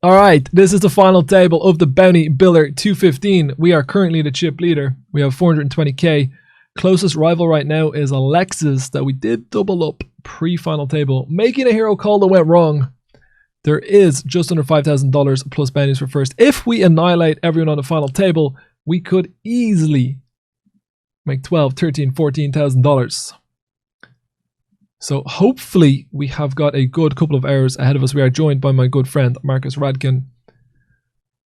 All right, this is the final table of the Bounty Builder 215. We are currently the chip leader. We have 420k. Closest rival right now is Alexis that we did double up pre-final table, making a hero call that went wrong. There is just under $5,000 plus bounties for first. If we annihilate everyone on the final table, we could easily make $12,000, $13,000, $14,000. So hopefully we have got a good couple of hours ahead of us. We are joined by my good friend Marcus Radkin.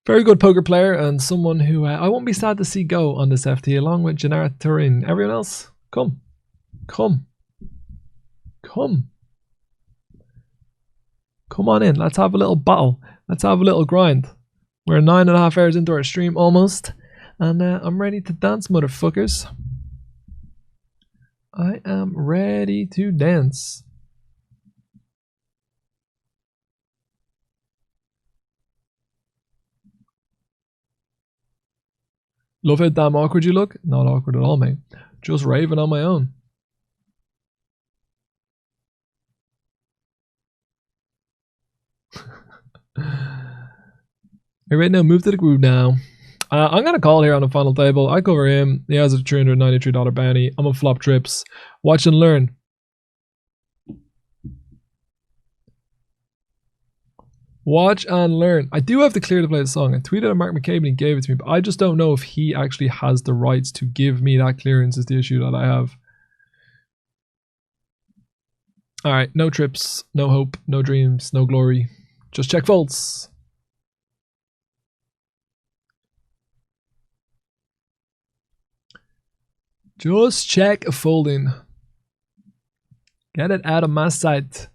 Very good poker player and someone who I won't be sad to see go on this FT along with Janara Turin. Everyone else, come. Come on in. Let's have a little battle. Let's have a little grind. We're 9.5 hours into our stream almost. And I'm ready to dance, motherfuckers. I am ready to dance. Love how damn awkward you look. Not awkward at all, mate. Just raving on my own. Hey, right now, move to the groove now. I'm going to call here on the final table. I cover him. He has a $393 bounty. I'm going to flop trips. Watch and learn. Watch and learn. I do have to clear to play the song. I tweeted at Mark McCabe and he gave it to me, but I just don't know if he actually has the rights to give me that clearance is the issue that I have. Alright, no trips, no hope, no dreams, no glory. Just check folds. Just check folding. Get it out of my sight.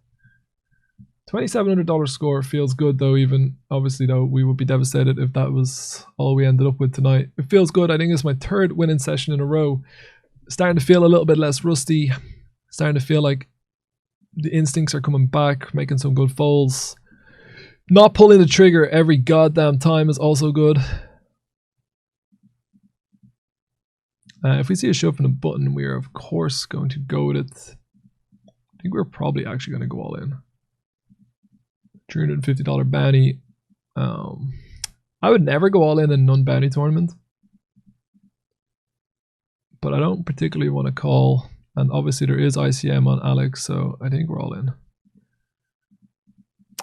$2,700 score feels good though, even obviously though we would be devastated if that was all we ended up with tonight. It feels good. I think it's my third winning session in a row. Starting to feel a little bit less rusty. Starting to feel like the instincts are coming back, making some good folds. Not pulling the trigger every goddamn time is also good. If we see a shove and a button, we are of course going to go with it. I think we're probably actually going to go all in. $350 bounty. I would never go all in a non-bounty tournament. But I don't particularly want to call. And obviously there is ICM on Alex, so I think we're all in.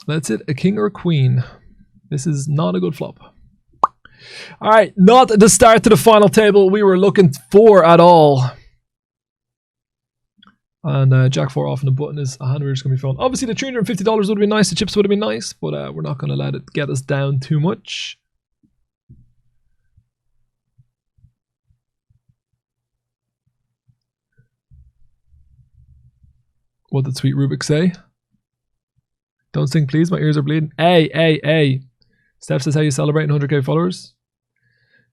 That's it, a king or a queen. This is not a good flop. Alright, not the start to the final table we were looking for at all. And Jack 4 off on the button is a hand raise going to be fun. Obviously the $350 would have been nice, the chips would have been nice, but we're not going to let it get us down too much. What did Sweet Rubik say? Don't sing please, my ears are bleeding. Hey. Steph says, how you celebrating 100k followers?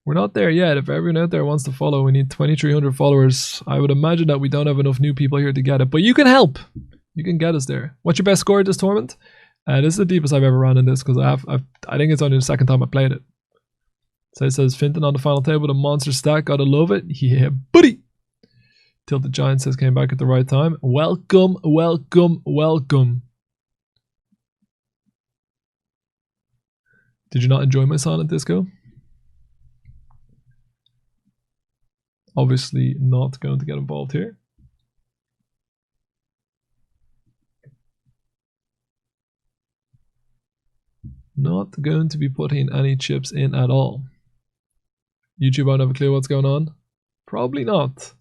We're not there yet. If everyone out there wants to follow, we need 2,300 followers. I would imagine that we don't have enough new people here to get it, but you can help. You can get us there. What's your best score at this tournament? This is the deepest I've ever run in this because I think it's only the second time I played it. So it says Finton on the final table, the monster stack. Gotta love it. Yeah, buddy. Tilted Giant says came back at the right time. Welcome. Did you not enjoy my silent disco? Obviously not going to get involved here. Not going to be putting any chips in at all. YouTube won't have a clue what's going on? Probably not.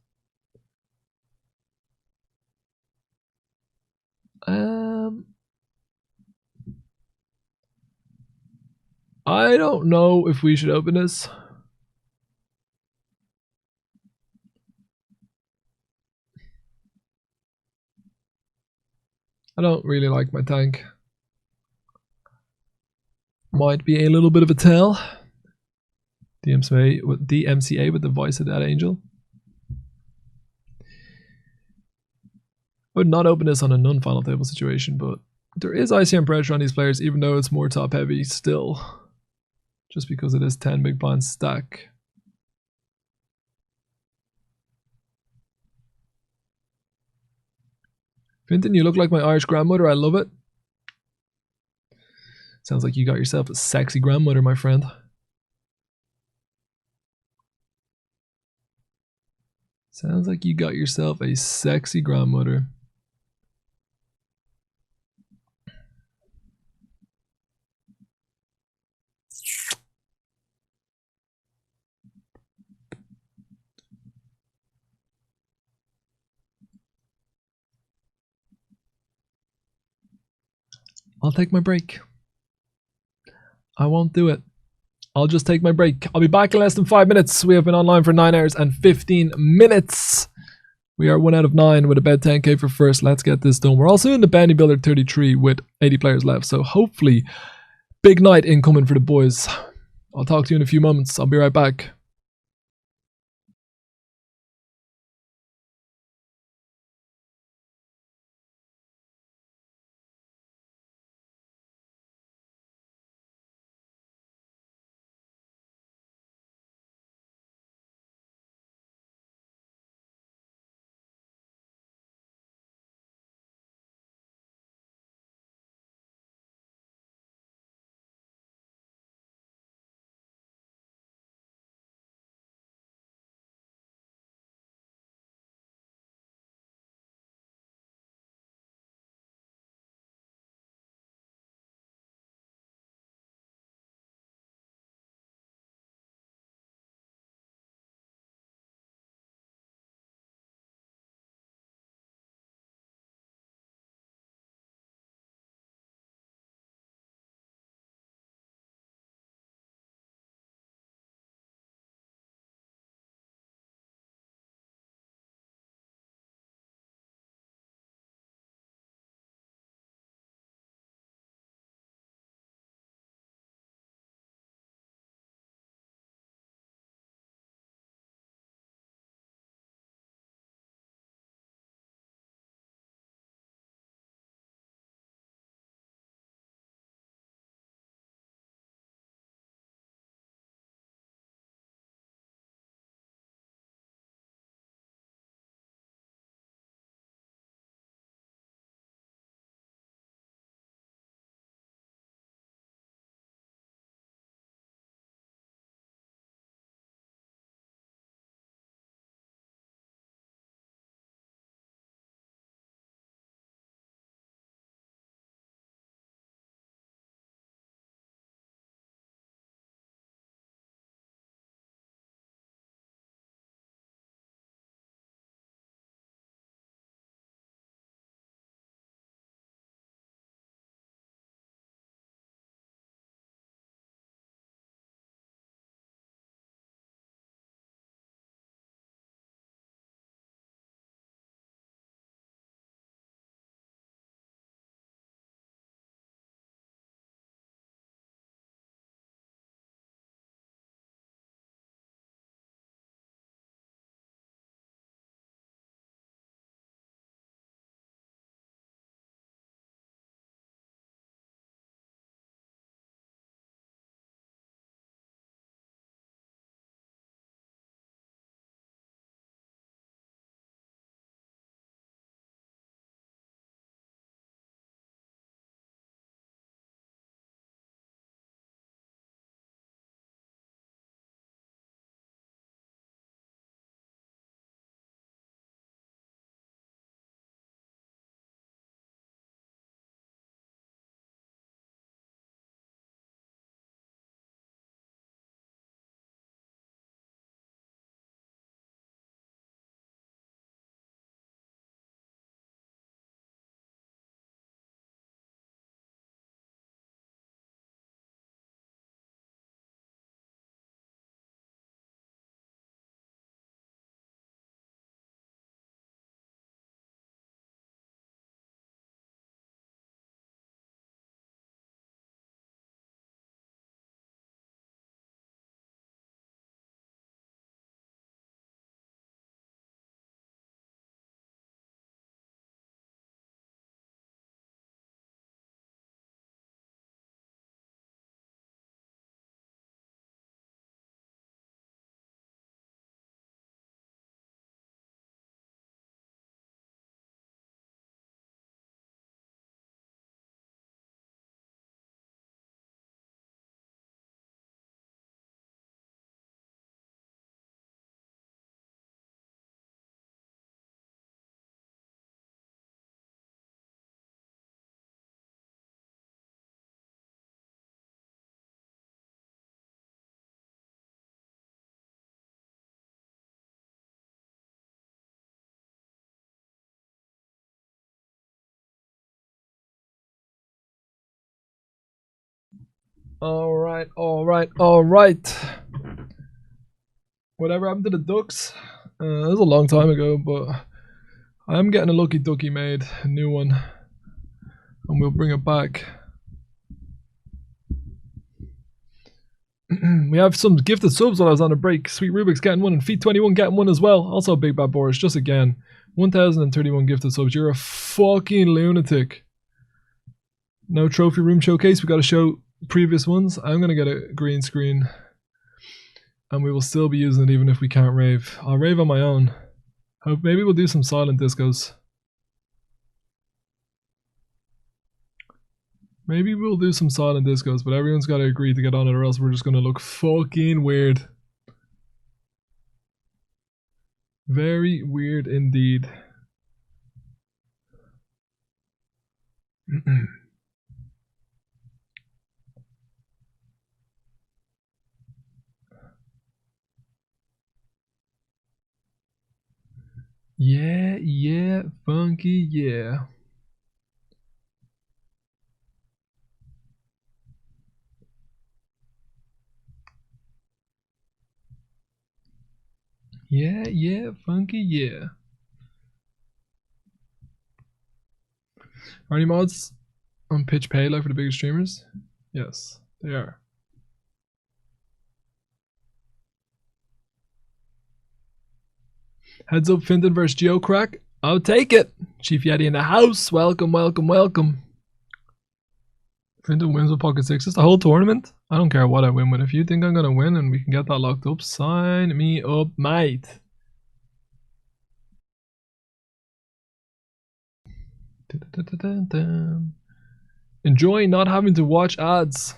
I don't know if we should open this. I don't really like my tank. Might be a little bit of a tell. DMCA with the voice of that angel. I would not open this on a non-final table situation, but there is ICM pressure on these players, even though it's more top heavy still. Just because it is 10 big blind stack. Finton, you look like my Irish grandmother. I love it. Sounds like you got yourself a sexy grandmother, my friend. Sounds like you got yourself a sexy grandmother. I'll take my break. I won't do it. I'll just take my break. I'll be back in less than 5 minutes. We have been online for 9 hours and 15 minutes. We are 1 out of 9 with about 10k for first. Let's get this done. We're also in the Bounty Builder 33 with 80 players left. So hopefully, big night incoming for the boys. I'll talk to you in a few moments. I'll be right back. Alright, alright, alright. Whatever happened to the ducks? That was a long time ago, but I'm getting a lucky ducky made, a new one. And we'll bring it back. We have some gifted subs while I was on a break. Sweet Rubik's getting one and Feet 21 getting one as well. Also Big Bad Boris, just again. 1,031 gifted subs. You're a fucking lunatic. No trophy room showcase. We got to show previous ones. I'm going to get a green screen. And we will still be using it even if we can't rave. I'll rave on my own. Hope maybe we'll do some silent discos. Maybe we'll do some silent discos, but everyone's got to agree to get on it or else we're just going to look fucking weird. Very weird indeed. Yeah, yeah, funky, yeah. Yeah, yeah, funky, yeah. Are any mods on Pitch Pay like for the biggest streamers? Yes, they are. Heads up, Finton versus Geocrack. I'll take it. Chief Yeti in the house. Welcome, welcome, welcome. Finton wins with pocket sixes the whole tournament. I don't care what I win with. If you think I'm gonna win and we can get that locked up, sign me up, mate. Enjoy not having to watch ads.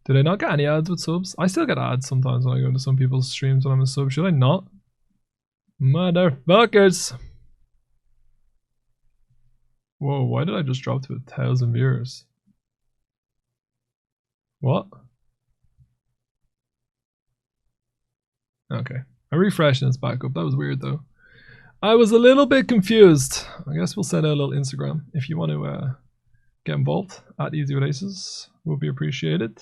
Did I not get any ads with subs? I still get ads sometimes when I go to some people's streams when I'm a sub. Should I not? Motherfuckers! Whoa, why did I just drop to 1,000 viewers? What? Okay. I refreshed and it's back up. That was weird though. I was a little bit confused. I guess we'll send out a little Instagram if you want to get involved at Easy with Aces. Will be appreciated.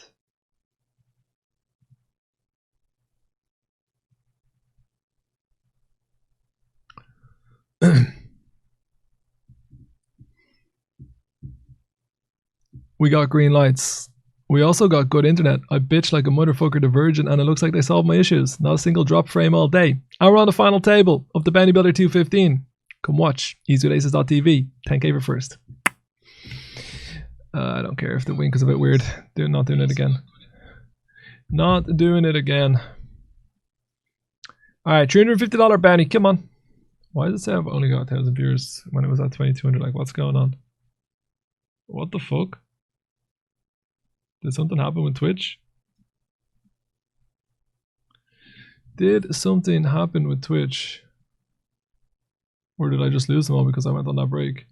We got green lights. We also got good internet. I bitch like a motherfucker to Virgin and it looks like they solved my issues. Not a single drop frame all day. And we're on the final table of the Bounty Builder 215. Come watch. EasyWithAces.tv. 10k for first. I don't care if the wink is a bit weird. Not doing it again. Not doing it again. Alright, $350 bounty. Come on. Why does it say I've only got 1,000 viewers when it was at 2,200? Like, what's going on? What the fuck? Did something happen with Twitch? Did something happen with Twitch? Or did I just lose them all because I went on that break?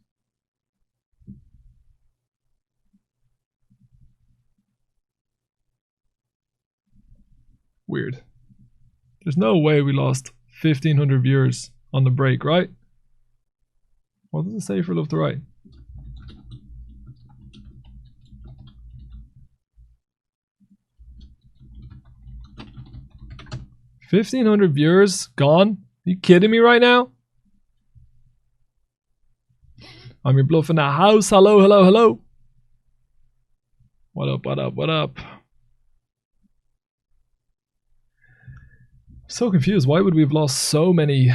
Weird. There's no way we lost 1,500 viewers on the break, right? What does it say for love to right? $1,500 viewers gone? Are you kidding me right now? I'm your bluff in the house. Hello, hello, hello. What up, what up, what up? So confused. Why would we have lost so many?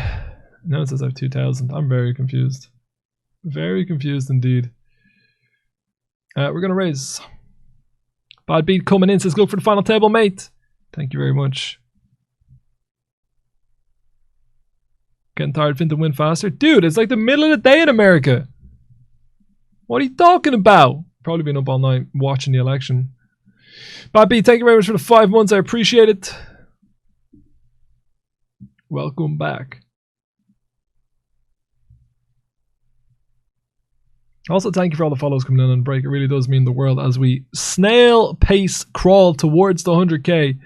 Now it says I have 2,000. I'm very confused. Very confused indeed. We're going to raise. Bad beat coming in. Says go for the final table, mate. Thank you very much. Getting tired, Finn to win faster. Dude, it's like the middle of the day in America. What are you talking about? Probably been up all night watching the election. Bad beat, thank you very much for the 5 months. I appreciate it. Welcome back. Also, thank you for all the follows coming in on break. It really does mean the world as we snail pace crawl towards the 100k.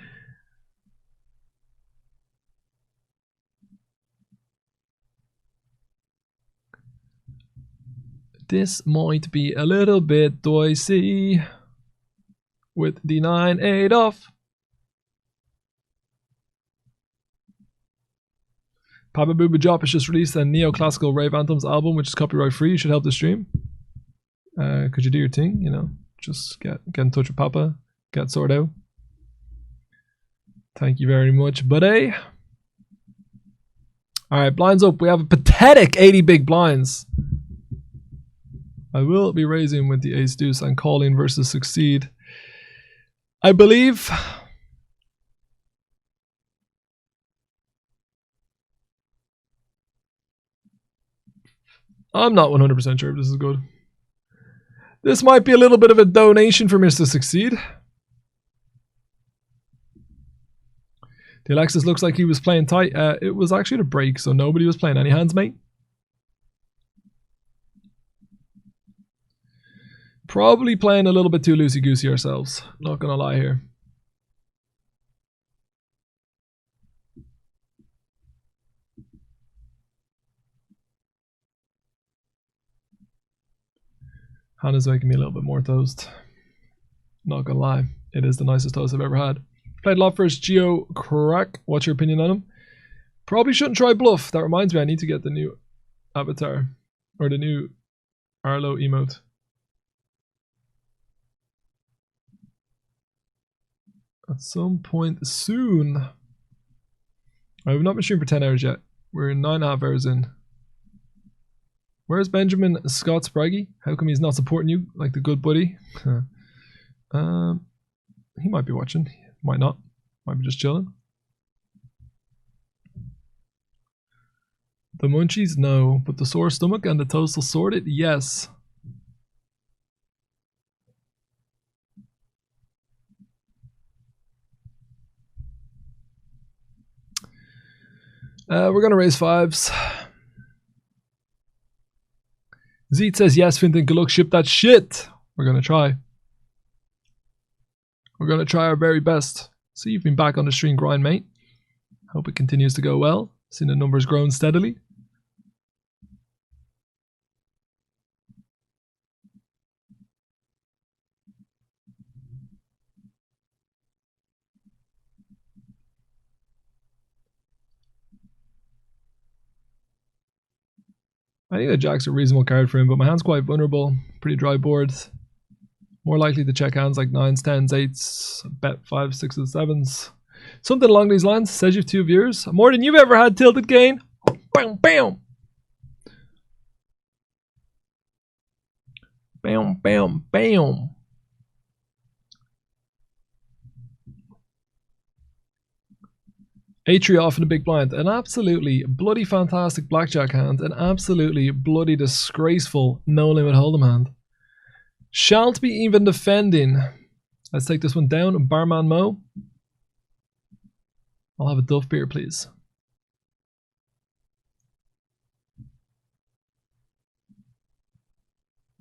This might be a little bit dicey. with the 9-8 off. Papa Booba Jop has just released a neoclassical rave anthems album, which is copyright free. You should help the stream. Could you do your thing? You know, just get in touch with Papa, get sorted out. Thank you very much, buddy. All right, blinds up. We have a pathetic 80 big blinds. I will be raising with the ace deuce and calling versus succeed. I believe. I'm not 100% sure if this is good. This might be a little bit of a donation for Mr. Succeed. The Alexis looks like he was playing tight. It was actually a break, so nobody was playing any hands, mate. Probably playing a little bit too loosey-goosey ourselves. Not gonna lie here. Hannah's making me a little bit more toast. Not gonna lie, it is the nicest toast I've ever had. Played a lot first Geo Crack. What's your opinion on him? Probably shouldn't try Bluff. That reminds me, I need to get the new avatar. Or the new Arlo emote. At some point soon. I've not been streaming for 10 hours yet. We're 9.5 hours in. Where's Benjamin Scott Spraggy? How come he's not supporting you like the good buddy? He might be watching. Might not. Might be just chilling. The munchies? No. But the sore stomach and the toast will sort it? Yes. We're going to raise fives. Zeet says yes, Fintan, good luck, ship that shit. We're going to try. We're going to try our very best. So you've been back on the stream grind, mate. Hope it continues to go well. Seen the numbers growing steadily. I think that Jack's a reasonable card for him, but my hand's quite vulnerable. Pretty dry board. More likely to check hands like 9s, 10s, 8s, bet 5s, 6s, 7s. Something along these lines. Says you've 2 viewers. More than you've ever had tilted gain. Bam, bam. Bam, bam, bam. A3 off in a big blind. An absolutely bloody fantastic blackjack hand. An absolutely bloody disgraceful no limit hold'em hand. Shan't be even defending. Let's take this one down. Barman Mo. I'll have a Duff beer, please.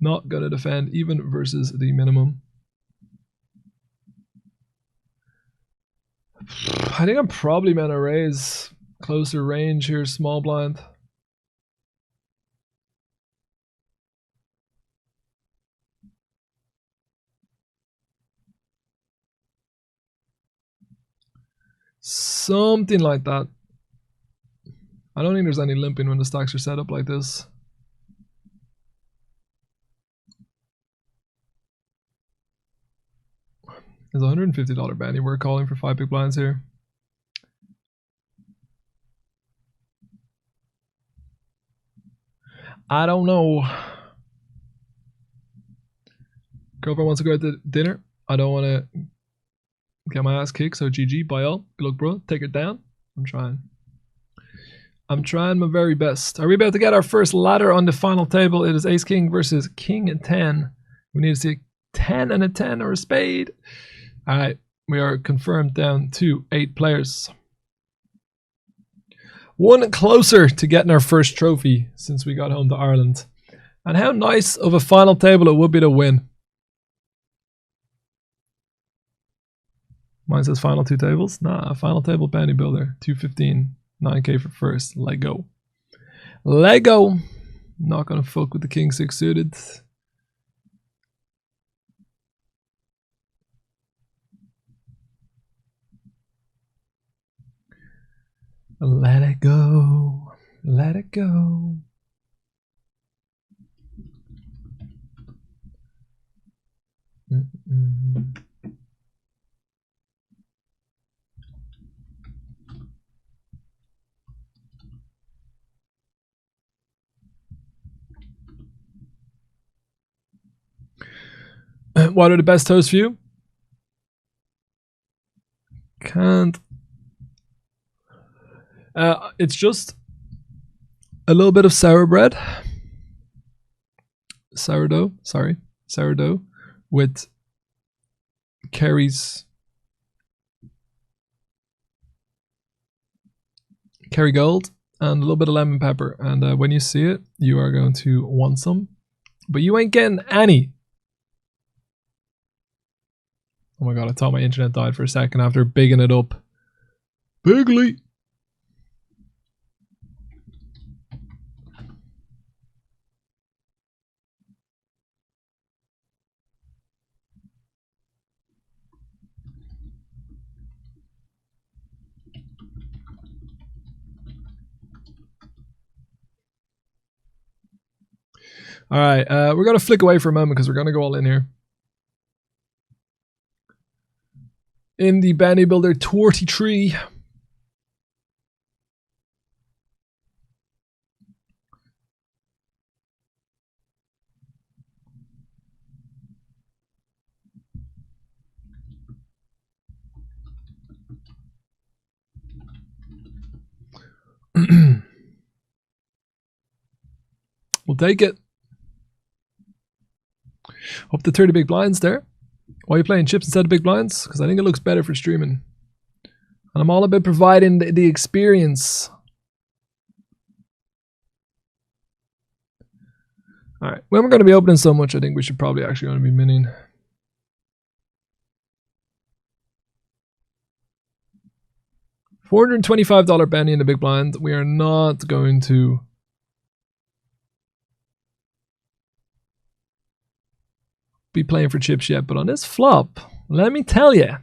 Not gonna defend even versus the minimum. I think I'm probably meant to raise closer range here, small blind. Something like that. I don't think there's any limping when the stacks are set up like this. There's a $150 bounty. We're calling for 5 big blinds here. I don't know. Girlfriend wants to go out to dinner. I don't want to get my ass kicked, so GG, by all. Good luck, bro. Take it down. I'm trying. I'm trying my very best. Are we about to get our first ladder on the final table? It is Ace King versus King 10. We need to see a 10 and a 10 or a spade. Alright, we are confirmed down to 8 players. One closer to getting our first trophy since we got home to Ireland. And how nice of a final table it would be to win. Mine says final 2 tables. Nah, final table bounty builder. 215. 9k for first. Lego. Lego. Not gonna fuck with the King 6 suited. Let it go. Let it go. What are the best toast for you? Can't. It's just a little bit of sour bread. Sourdough, sorry. Sourdough with Kerry's Kerrygold and a little bit of lemon pepper. And when you see it, you are going to want some. But you ain't getting any. Oh my god, I thought my internet died for a second after bigging it up. Bigly! Alright, we're going to flick away for a moment because we're going to go all in here. In the Bounty Builder 23. We'll take it. Up to 30 big blinds there. Why are you playing chips instead of big blinds? Because I think it looks better for streaming. And I'm all about providing the experience. Alright, when we're going to be opening so much, I think we should probably actually going to be mining. $425 bounty in the big blind. We are not going to be playing for chips yet, but on this flop, let me tell you,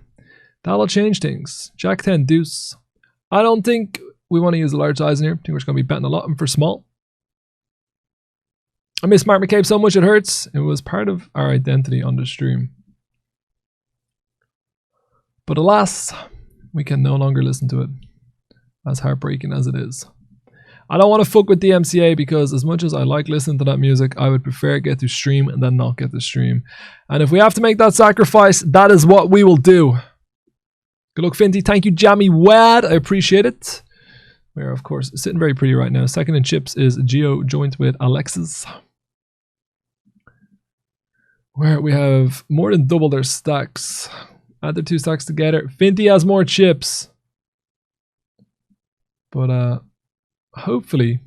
that'll change things. Jack 10 deuce. I don't think we want to use a large size in here. I think we're just going to be betting a lot and for small. I miss Mark McCabe so much it hurts. It was part of our identity on the stream. But alas, we can no longer listen to it. As heartbreaking as it is. I don't want to fuck with DMCA because as much as I like listening to that music, I would prefer get to stream and then not get to stream. And if we have to make that sacrifice, that is what we will do. Good luck, Finty. Thank you, Jammy Wad. I appreciate it. We are, of course, sitting very pretty right now. Second in chips is Geo joint with Alexis. Where we have more than double their stacks. Add their two stacks together. Finty has more chips. But hopefully,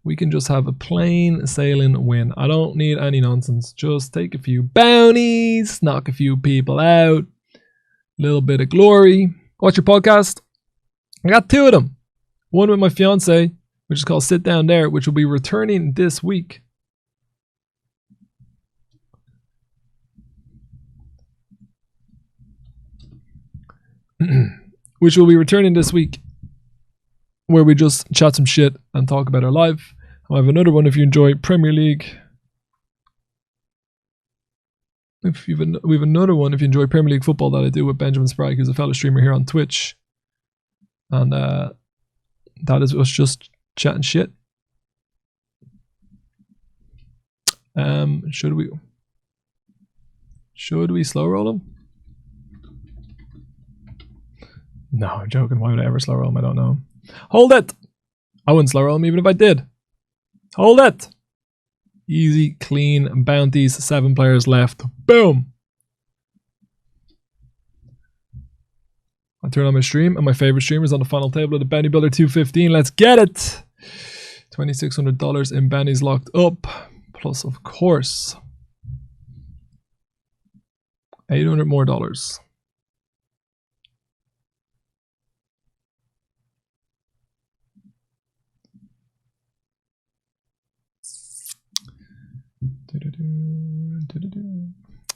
we can just have a plain sailing win. I don't need any nonsense. Just take a few bounties, knock a few people out, little bit of glory. What's your podcast? I got two of them. One with my fiance, which is called Sit Down There, which will be returning this week. Which will be returning this week, where we just chat some shit and talk about our life. I have another one if you enjoy Premier League. We have another one if you enjoy Premier League football that I do with Benjamin Sprague, who's a fellow streamer here on Twitch. And that is us just chatting shit. Should we slow roll them? No, I'm joking. Why would I ever slow roll him? I don't know. Hold it! I wouldn't slow roll him even if I did. Hold it! Easy, clean, bounties, 7 players left. Boom! I turn on my stream and my favorite streamer is on the final table of the Bounty Builder 215. Let's get it! $2,600 in bounties locked up. Plus, of course, $800 more.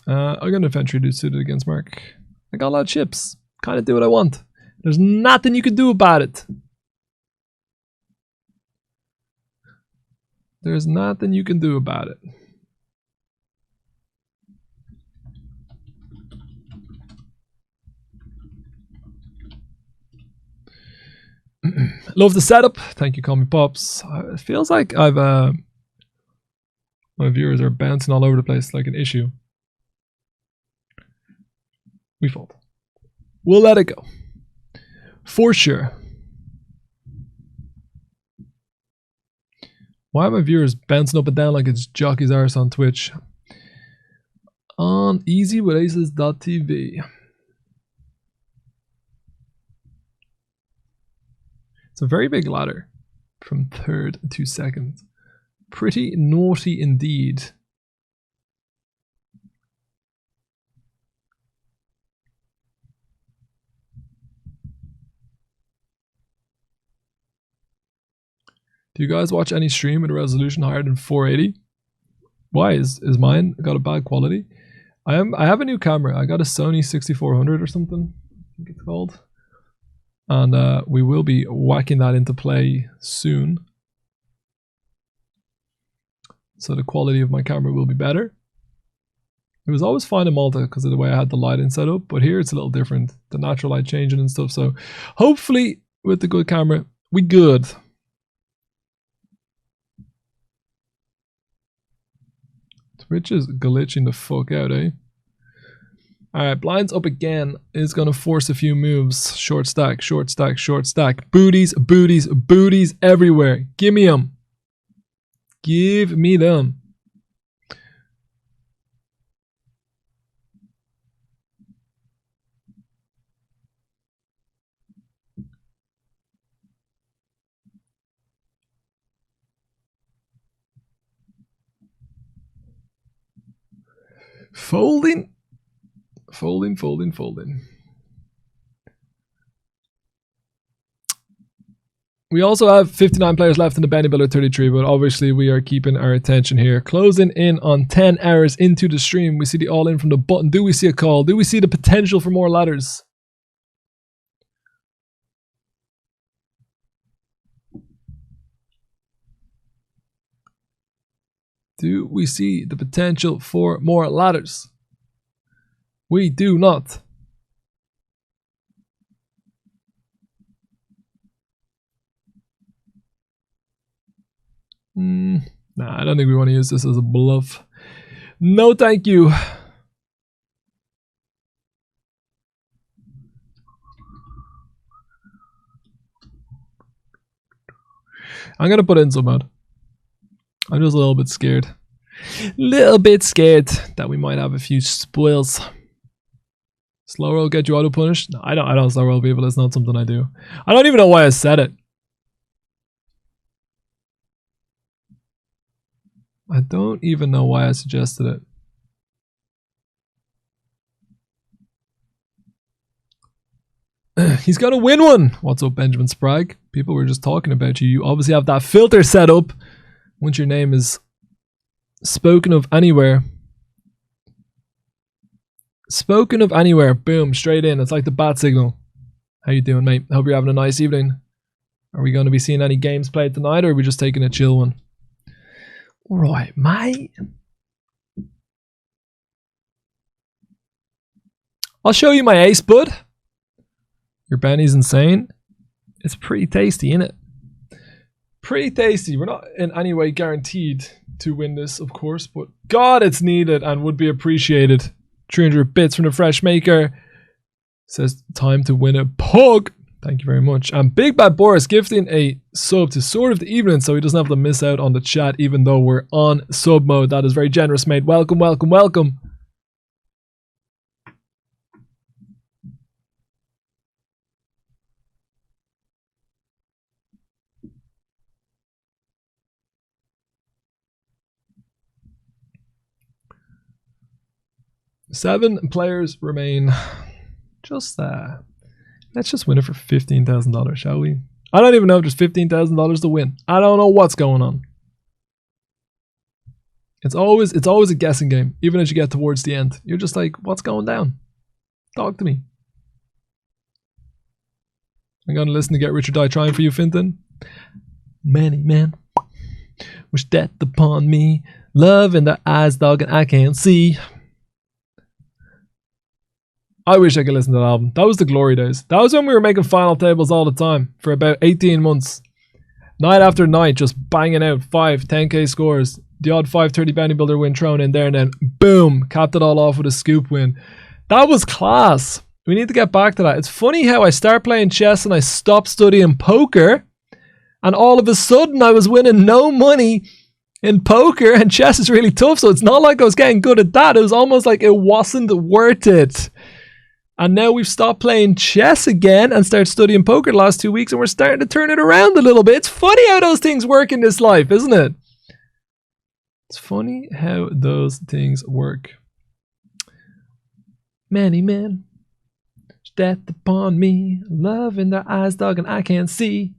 I'm going to eventually do suited against Mark. I got a lot of chips. Kind of do what I want. There's nothing you can do about it. There's nothing you can do about it. Love the setup. Thank you, Call Me Pops. It feels like I've my viewers are bouncing all over the place like an issue. We fold. We'll let it go. For sure. Why are my viewers bouncing up and down like it's Jockey's arse on Twitch? On easywithaces.tv. It's a very big ladder from third to second. Pretty naughty indeed. Do you guys watch any stream with a resolution higher than 480? Why is mine got a bad quality? I have a new camera. I got a Sony 6400 or something, I think it's called. And we will be whacking that into play soon. So the quality of my camera will be better. It was always fine in Malta because of the way I had the lighting set up, but here it's a little different. The natural light changing and stuff. So hopefully with the good camera, we good. Twitch is glitching the fuck out, eh? Alright, blinds up again is going to force a few moves. Short stack, short stack, short stack. Booties, booties, booties everywhere. Give me them. Give me them. Folding. Folding, folding, folding. We also have 59 players left in the Benny Builder 33, but obviously we are keeping our attention here. Closing in on 10 hours into the stream. We see the all-in from the button. Do we see a call? Do we see the potential for more ladders? Do we see the potential for more ladders? We do not. Nah, I don't think we want to use this as a bluff. No, thank you. I'm going to put in some mode. I'm just a little bit scared. Little bit scared that we might have a few spoils. Slow roll get you auto punished? No, I don't slow roll people. It's not something I do. I don't even know why I said it. I don't even know why I suggested it. He's gonna win one. What's up, Benjamin Sprague? People were just talking about you. You obviously have that filter set up once your name is spoken of anywhere. Spoken of anywhere. Boom, straight in. It's like the bat signal. How you doing, mate? Hope you're having a nice evening. Are we going to be seeing any games played tonight, or are we just taking a chill one? Right, mate. I'll show you my ace, bud. Your Benny's insane. It's pretty tasty, isn't it? Pretty tasty. We're not in any way guaranteed to win this, of course, but God, it's needed and would be appreciated. 300 bits from the Fresh Maker. Says time to win a pug. Thank you very much. And Big Bad Boris gifting a sub to Sword of the Evening so he doesn't have to miss out on the chat even though we're on sub mode. That is very generous, mate. Welcome, welcome, welcome. Seven players remain. Let's just win it for $15,000, shall we? I don't even know if there's $15,000 to win. I don't know what's going on. It's always a guessing game, even as you get towards the end. You're just like, what's going down? Talk to me. I'm going to listen to Get Rich or Die Trying for you, Finton. Many men wish death upon me. Love in their eyes, dog, and I can't see. I wish I could listen to that album. That was the glory days. That was when we were making final tables all the time for about 18 months. Night after night, just banging out 5, 10k scores. The odd 530 bounty builder win thrown in there, and then boom, capped it all off with a scoop win. That was class. We need to get back to that. It's funny how I start playing chess and I stop studying poker, and all of a sudden I was winning no money in poker, and chess is really tough, so it's not like I was getting good at that. It was almost like it wasn't worth it. And now we've stopped playing chess again and started studying poker the last 2 weeks, and we're starting to turn it around a little bit. It's funny how those things work in this life, isn't it? It's funny how those things work. Many men, death upon me, love in their eyes, dog, and I can't see.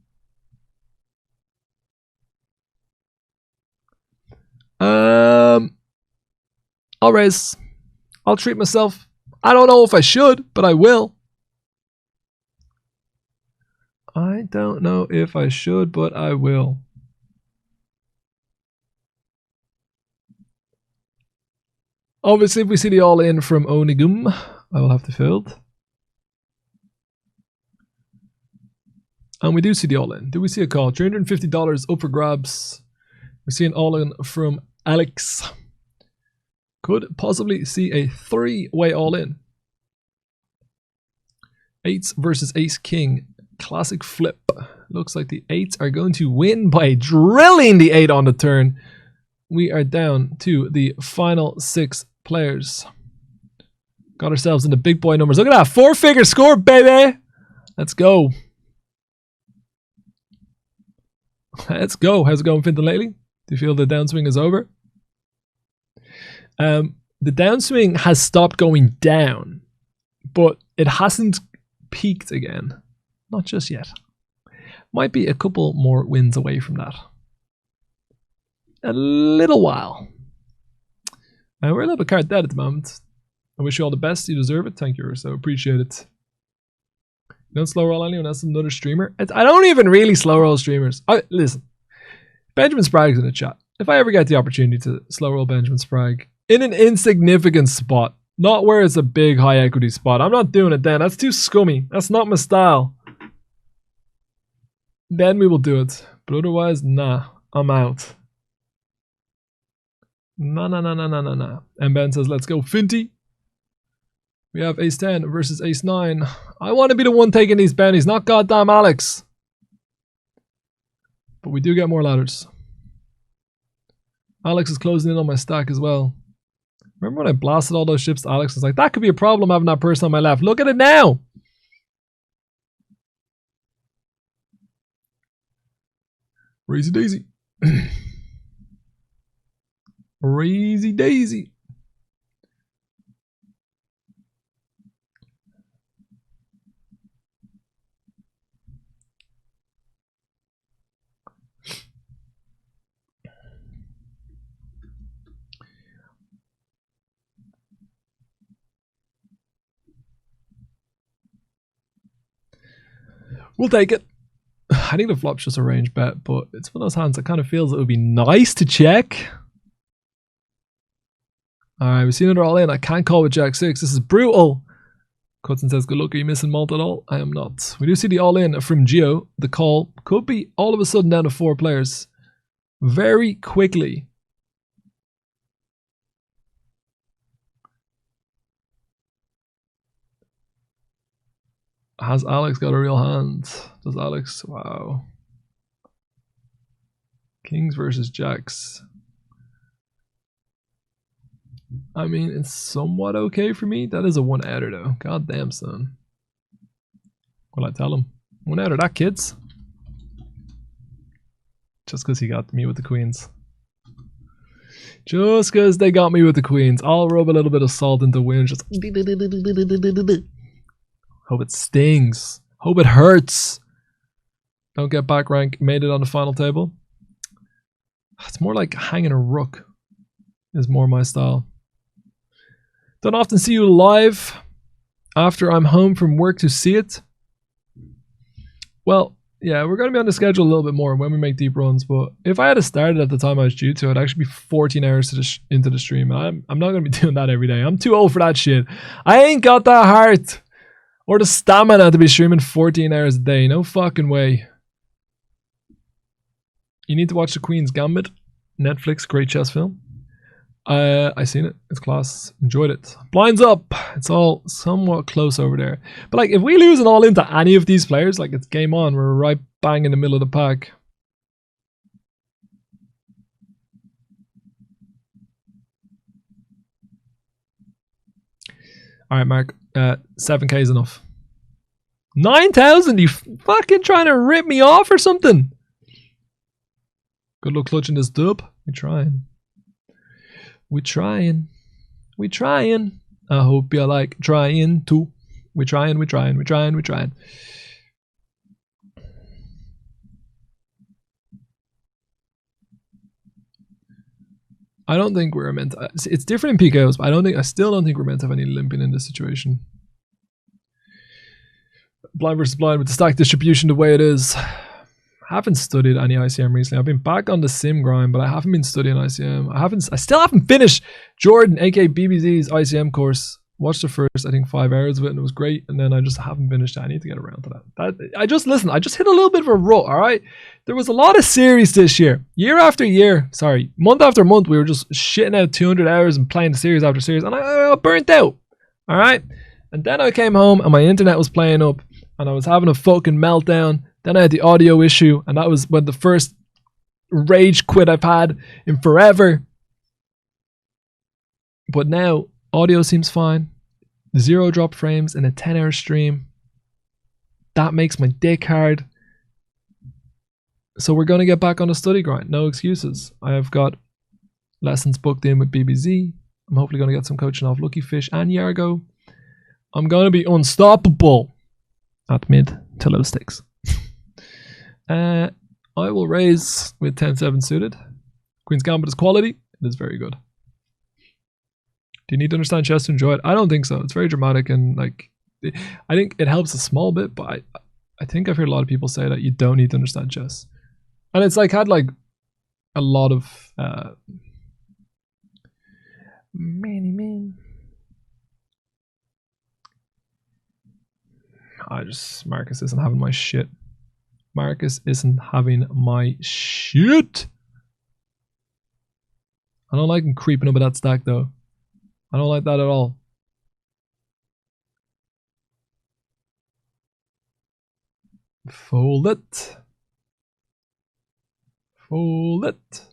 I'll raise. I'll treat myself. I don't know if I should, but I will. I don't know if I should, but I will. Obviously, if we see the all-in from Onigum, I will have to field. And we do see the all-in. Do we see a call? $350 up for grabs. We see an all-in from Alex. Could possibly see a 3-way all-in. Eights versus ace king. Classic flip. Looks like the eights are going to win by drilling the 8 on the turn. We are down to the final 6 players. Got ourselves into big boy numbers. Look at that. 4-figure score, baby. Let's go. Let's go. How's it going, Finton, lately? Do you feel the downswing is over? The downswing has stopped going down, but it hasn't peaked again. Not just yet. Might be a couple more wins away from that. A little while. We're a little bit card dead at the moment. I wish you all the best. You deserve it. Thank you, so appreciate it. You don't slow roll anyone else, another streamer? I don't even really slow roll streamers. Listen, Benjamin Sprague's in the chat. If I ever get the opportunity to slow roll Benjamin Sprague in an insignificant spot, not where it's a big high equity spot, I'm not doing it then. That's too scummy. That's not my style. Then we will do it. But otherwise, nah, I'm out. Nah. And Ben says, let's go, Finty. We have ace 10 versus ace 9. I want to be the one taking these bounties, not goddamn Alex. But we do get more ladders. Alex is closing in on my stack as well. Remember when I blasted all those ships to Alex? I was like, that could be a problem having that person on my left. Look at it now. Crazy daisy. Crazy daisy. We'll take it. I think the flop's just a range bet, but it's one of those hands that kind of feels it would be nice to check. Alright, we see another all in. I can't call with Jack 6. This is brutal. Cutson says, good luck. Are you missing malt at all? I am not. We do see the all in from Gio. The call could be all of a sudden down to 4 players. Very quickly. Has Alex got a real hand? Does Alex? Wow. Kings versus Jacks. I mean, it's somewhat okay for me. That is a 1-outer though. God damn, son. What'll I tell him? 1-outer that, kids. Just because he got me with the queens. Just because they got me with the queens. I'll rub a little bit of salt into wind. Just hope it stings. Hope it hurts. Don't get back rank. Made it on the final table. It's more like hanging a rook. Is more my style. Don't often see you live after I'm home from work to see it. Well, yeah, we're going to be on the schedule a little bit more when we make deep runs, but if I had started at the time I was due to, I'd actually be 14 hours into the stream, and I'm not going to be doing that every day. I'm too old for that shit. I ain't got that heart or the stamina to be streaming 14 hours a day. No fucking way. You need to watch The Queen's Gambit. Netflix, great chess film. I seen it. It's class. Enjoyed it. Blinds up. It's all somewhat close over there. But like, if we lose an all into any of these players, like it's game on. We're right bang in the middle of the pack. All right, Mark. 7K is enough. 9,000. You fucking trying to rip me off or something? Good luck clutching this dub. We trying. We trying. We trying. I hope you like trying too. We trying, we trying, we trying, we trying. I don't think we're meant to, it's different in PKOs, but I still don't think we're meant to have any limping in this situation. Blind versus blind with the stack distribution the way it is. I haven't studied any ICM recently. I've been back on the sim grind, but I haven't been studying ICM. I still haven't finished Jordan, aka BBZ's ICM course. Watched the first, I think, 5 hours of it, and it was great. And then I just haven't finished it. I need to get around to that. I just hit a little bit of a rut, all right? There was a lot of series this year. Year after year, month after month, we were just shitting out 200 hours and playing series after series, and I got burnt out, all right? And then I came home, and my internet was playing up, and I was having a fucking meltdown. Then I had the audio issue, and that was when the first rage quit I've had in forever. But now, audio seems fine. 0 drop frames in a 10-hour stream. That makes my dick hard. So we're going to get back on the study grind. No excuses. I have got lessons booked in with BBZ. I'm hopefully going to get some coaching off Lucky Fish and Yargo. I'm going to be unstoppable at mid to low stakes. I will raise with 10-7 suited. Queen's Gambit is quality. It is very good. Do you need to understand chess to enjoy it? I don't think so. It's very dramatic, and like, I think it helps a small bit, but I think I've heard a lot of people say that you don't need to understand chess. And it's like had like a lot of Marcus isn't having my shit. Marcus isn't having my shit. I don't like him creeping up at that stack though. I don't like that at all. Fold it. Fold it.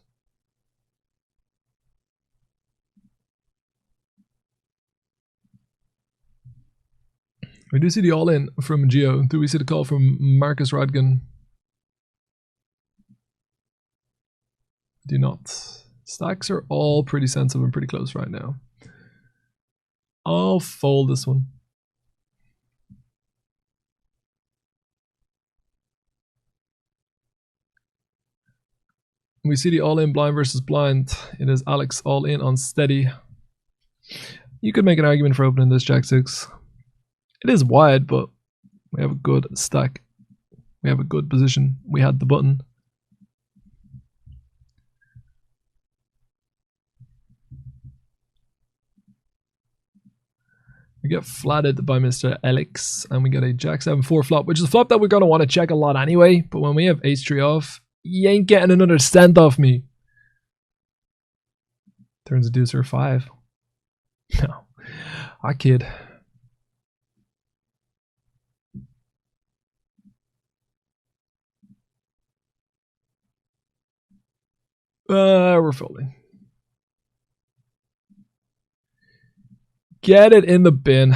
We do see the all-in from Gio. Do we see the call from Marcus Radgan? Do not. Stacks are all pretty sensitive and pretty close right now. I'll fold this one. We see the all-in blind versus blind. It is Alex all in on steady. You could make an argument for opening this Jack 6. It is wide, but we have a good stack. We have a good position. We had the button. We get flatted by Mr. Alex, and we get a Jack 7-4 flop, which is a flop that we're going to want to check a lot anyway. But when we have Ace-3 off, you ain't getting another cent off me. Turns a deuce or a 5. No, I kid. We're folding. Get it in the bin.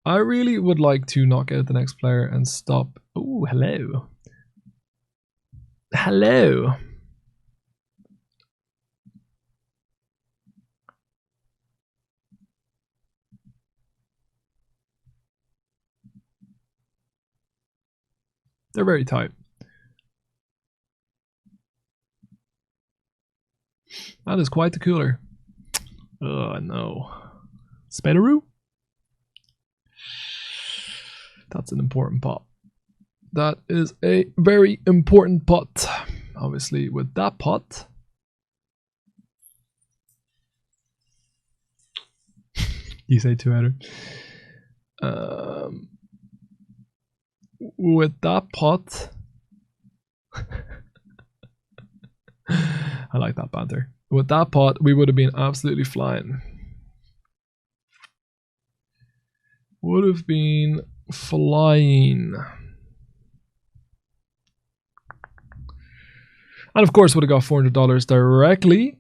I really would like to knock out the next player and stop. Oh, hello. Hello. They're very tight. That is quite the cooler. Oh no. Spideroo? That's an important pot. That is a very important pot. Obviously, with that pot, you say two-header. With that pot, I like that banter. With that pot, we would have been absolutely flying. Would have been flying. And of course would have got $400 directly.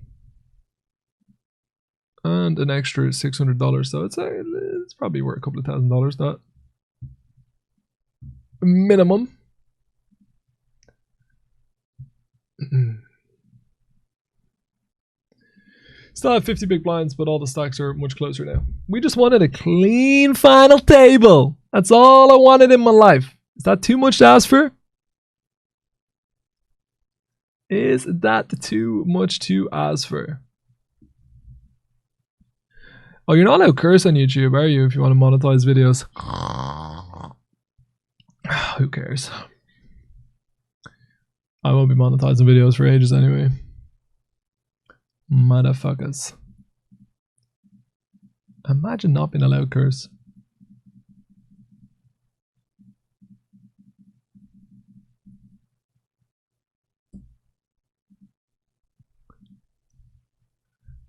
And an extra $600. So it's probably worth a couple of $1,000 that. Minimum. Still have 50 big blinds, but all the stacks are much closer now. We just wanted a clean final table. That's all I wanted in my life. Is that too much to ask for? Is that too much to ask for? Oh, you're not allowed to curse on YouTube, are you, if you want to monetize videos? Who cares? I won't be monetizing videos for ages anyway. Motherfuckers. Imagine not being allowed to curse.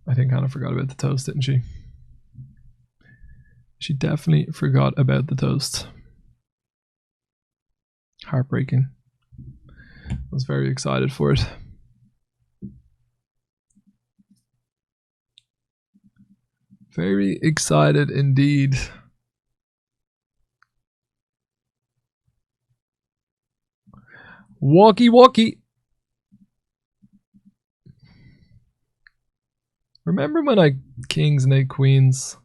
I think Hannah forgot about the toast, didn't she? She definitely forgot about the toast. Heartbreaking. I was very excited for it. Very excited indeed. Walkie walkie. Remember when I kings and 8 queens?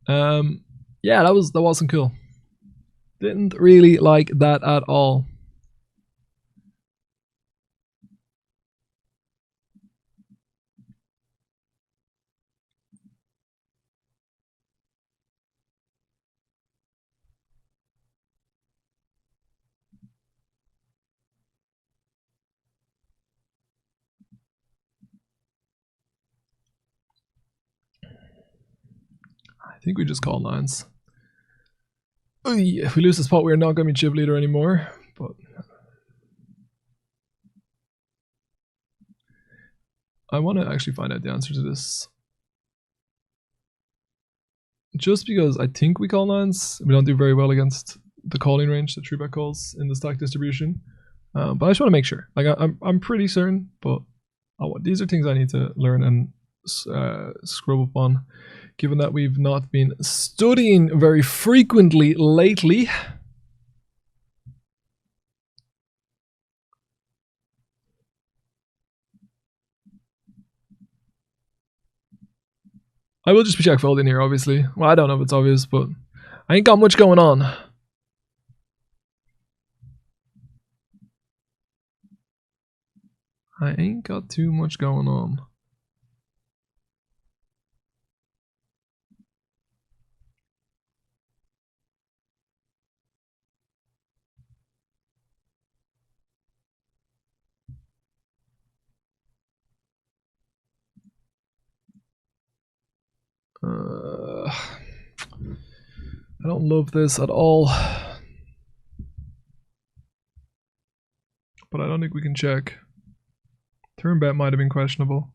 Yeah, that wasn't cool. Didn't really like that at all. I think we just call nines. If we lose this pot, we're not going to be chip leader anymore. But I want to actually find out the answer to this. Just because I think we call nines, we don't do very well against the calling range that 3-bet calls in the stack distribution. But I just want to make sure. Like I'm pretty certain, but these are things I need to learn and scrub up on, given that we've not been studying very frequently lately. I will just be check folding here, obviously. Well, I don't know if it's obvious, but I ain't got much going on. I ain't got too much going on. I don't love this at all. But I don't think we can check. Turn bet might have been questionable.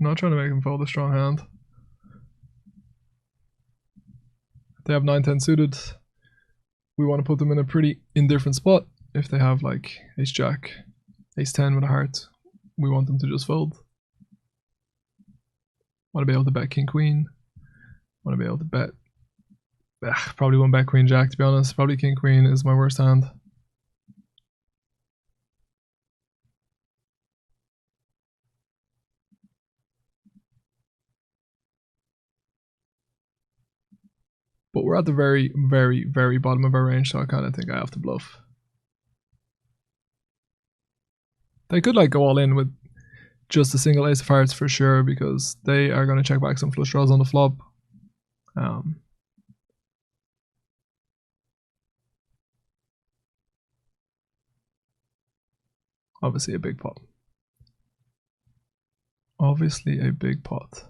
I'm not trying to make him fold a strong hand. If they have 9-10 suited, we want to put them in a pretty indifferent spot. If they have like ace-jack, ace-10 with a heart, we want them to just fold. Want to be able to bet king-queen. Want to be able to bet... probably won't bet queen-jack, to be honest. Probably king-queen is my worst hand. But we're at the very, very, very bottom of our range, so I kind of think I have to bluff. They could like go all in with just a single ace of hearts for sure, because they are going to check back some flush draws on the flop. Obviously a big pot. Obviously a big pot.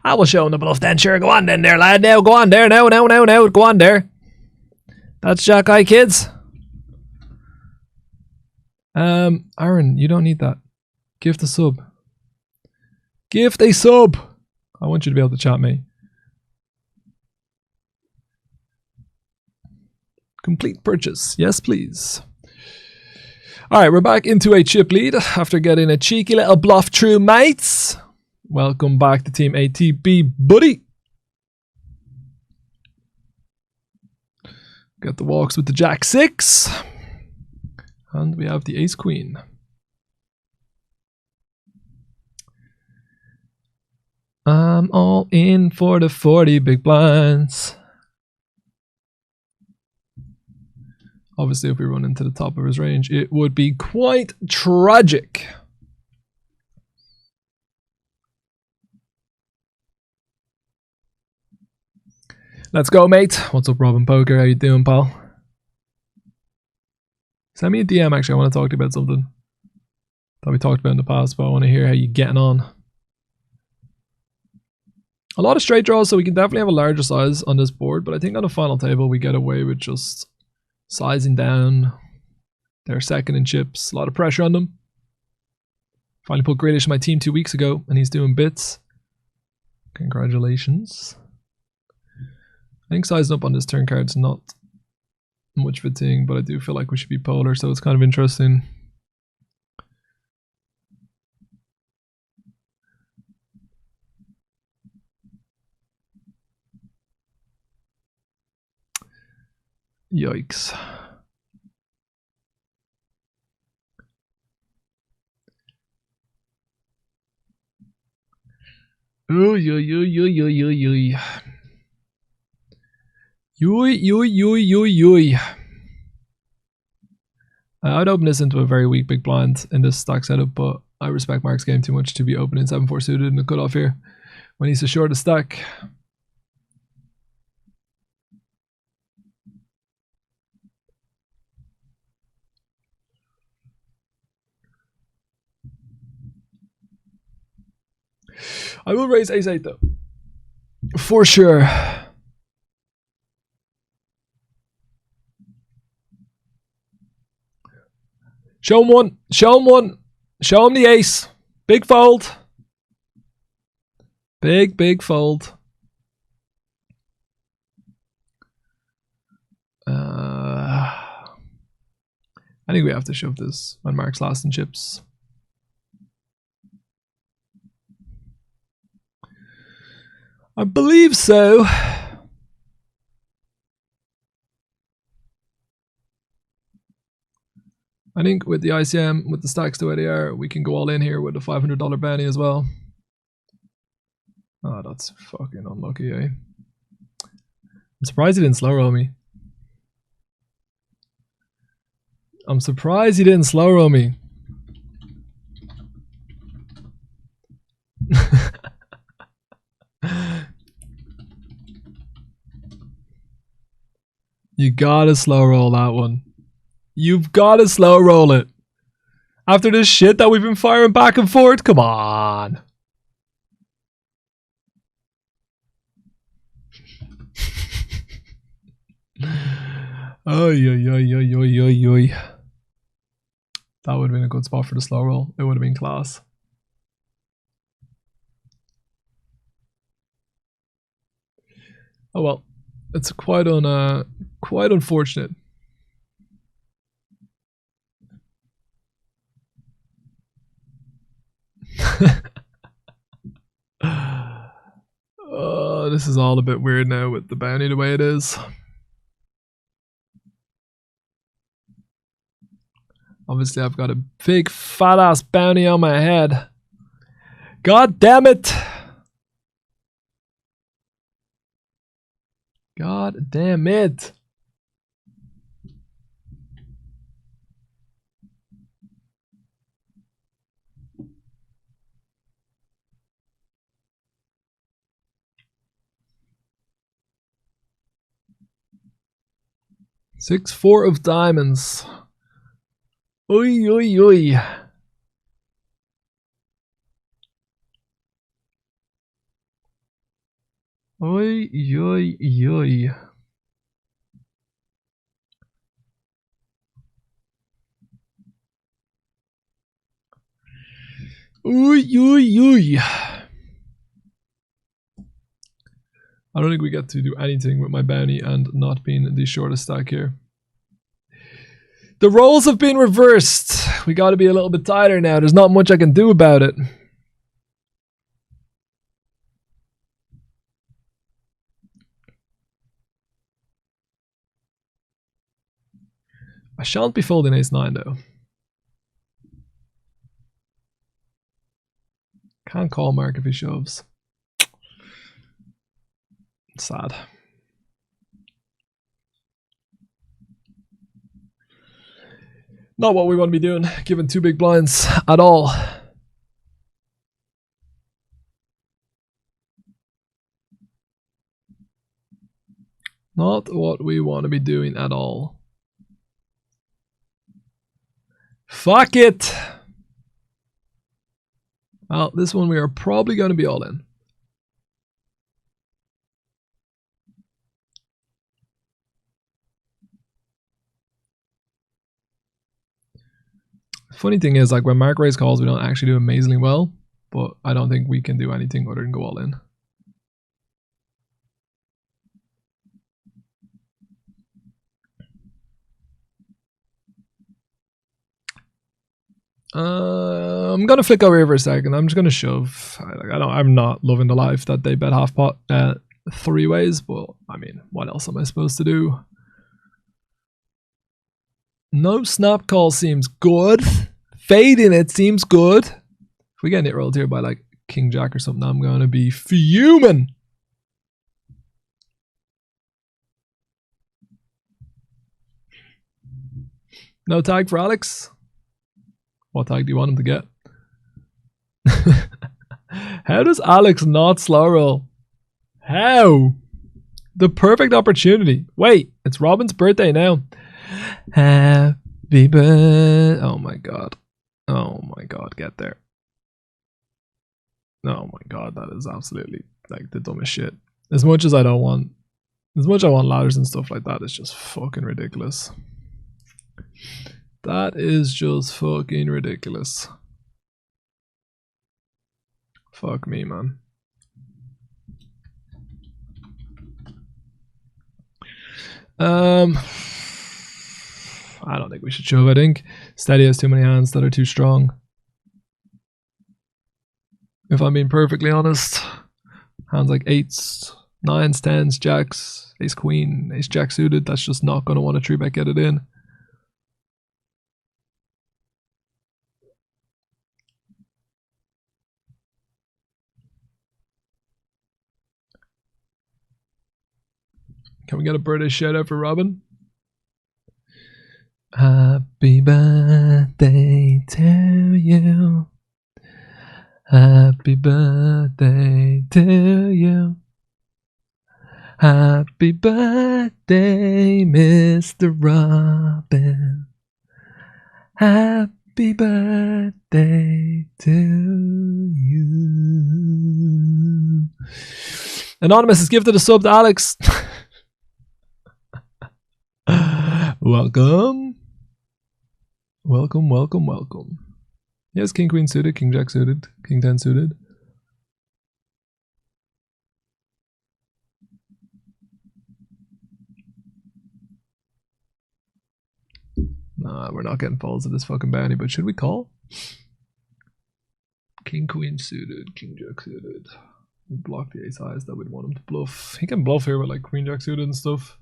I will show him the bluff then, sure. Go on then there, lad. Now, go on there. Now. Go on there. That's Jack Eye, kids. Aaron, you don't need that. Gift a sub. Gift a sub. I want you to be able to chat me. Complete purchase. Yes, please. Alright, we're back into a chip lead after getting a cheeky little bluff through, mates. Welcome back to Team ATB, buddy. Got the walks with the Jack 6. And we have the Ace Queen. I'm all in for the 40 big blinds. Obviously, if we run into the top of his range, it would be quite tragic. Let's go, mate. What's up, Robin Poker? How you doing, pal? Send me a DM, actually. I want to talk to you about something that we talked about in the past, but I want to hear how you're getting on. A lot of straight draws, so we can definitely have a larger size on this board, but I think on the final table we get away with just sizing down. They're second in chips. A lot of pressure on them. Finally put Grealish in my team 2 weeks ago, and he's doing bits. Congratulations. I think sizing up on this turn card's not much of a thing, but I do feel like we should be polar, so it's kind of interesting. Yikes. Oy, oy, oy, oy, oy, oy, oy. Yoy. I'd open this into a very weak big blind in this stack setup, but I respect Mark's game too much to be opening 7-4 suited in the cutoff here when he's so short a stack. I will raise ace-8 though. For sure. Show him one. Show him one. Show him the ace. Big fold. Big fold. I think we have to shove this when Mark's last in chips. I believe so. I think with the ICM, with the stacks the way they are, we can go all in here with a $500 bounty as well. Oh, that's fucking unlucky, eh? I'm surprised he didn't slow roll me. I'm surprised he didn't slow roll me. You gotta slow roll that one. You've gotta slow roll it. After this shit that we've been firing back and forth, come on. Oy. That would have been a good spot for the slow roll. It would have been class. Oh well, it's quite unfortunate. This is all a bit weird now with the bounty the way it is. Obviously, I've got a big fat ass bounty on my head. God damn it! God damn it! 6-4 of diamonds. Oi, oi, oi. Oi, oi, oi. Oi, oi, oi. I don't think we get to do anything with my bounty and not being the shortest stack here. The roles have been reversed. We got to be a little bit tighter now. There's not much I can do about it. I shan't be folding ace-9 though. Can't call Mark if he shoves. Sad. Not what we want to be doing, given 2 big blinds at all. Not what we want to be doing at all. Fuck it! Well, this one we are probably going to be all in. Funny thing is, like, when Mark raise calls, we don't actually do amazingly well, but I don't think we can do anything other than go all in. I'm gonna flick over here for a second. I'm just gonna shove. I'm not loving the life that they bet half pot 3 ways, but I mean, what else am I supposed to do? No snap call seems good. Fading it seems good. If we get it rolled here by like King Jack or something, I'm gonna be fuming. No tag for Alex. What tag do you want him to get? How does Alex not slow roll? How? The perfect opportunity. Wait, it's Robin's birthday now. Happy birthday. Oh my god. Oh my god, get there. Oh my god, that is absolutely like the dumbest shit. As much as I want ladders and stuff like that, it's just fucking ridiculous. That is just fucking ridiculous. Fuck me, man. I don't think we should shove. I think Steady has too many hands that are too strong. If I'm being perfectly honest, hands like 8s, 9s, 10s, jacks, ace queen, ace jack suited, that's just not going to want to 3-bet get it in. Can we get a birthday shout out for Robin? Happy birthday to you. Happy birthday to you. Happy birthday, Mr. Robin. Happy birthday to you. Anonymous has gifted a sub to Alex. Welcome. Welcome, welcome, welcome. Yes, King Queen suited, King Jack suited, King 10 suited. Nah, we're not getting falls of this fucking bounty, but should we call? King Queen suited, King Jack suited. We block the ace highs that we'd want him to bluff. He can bluff here with like Queen Jack suited and stuff.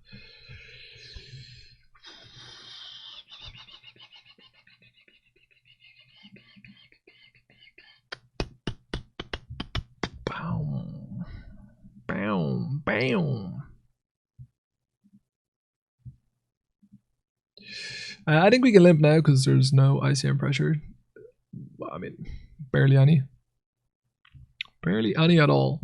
Bam. Bam. Bam. I think we can limp now because there's no ICM pressure. Well, I mean, barely any. Barely any at all.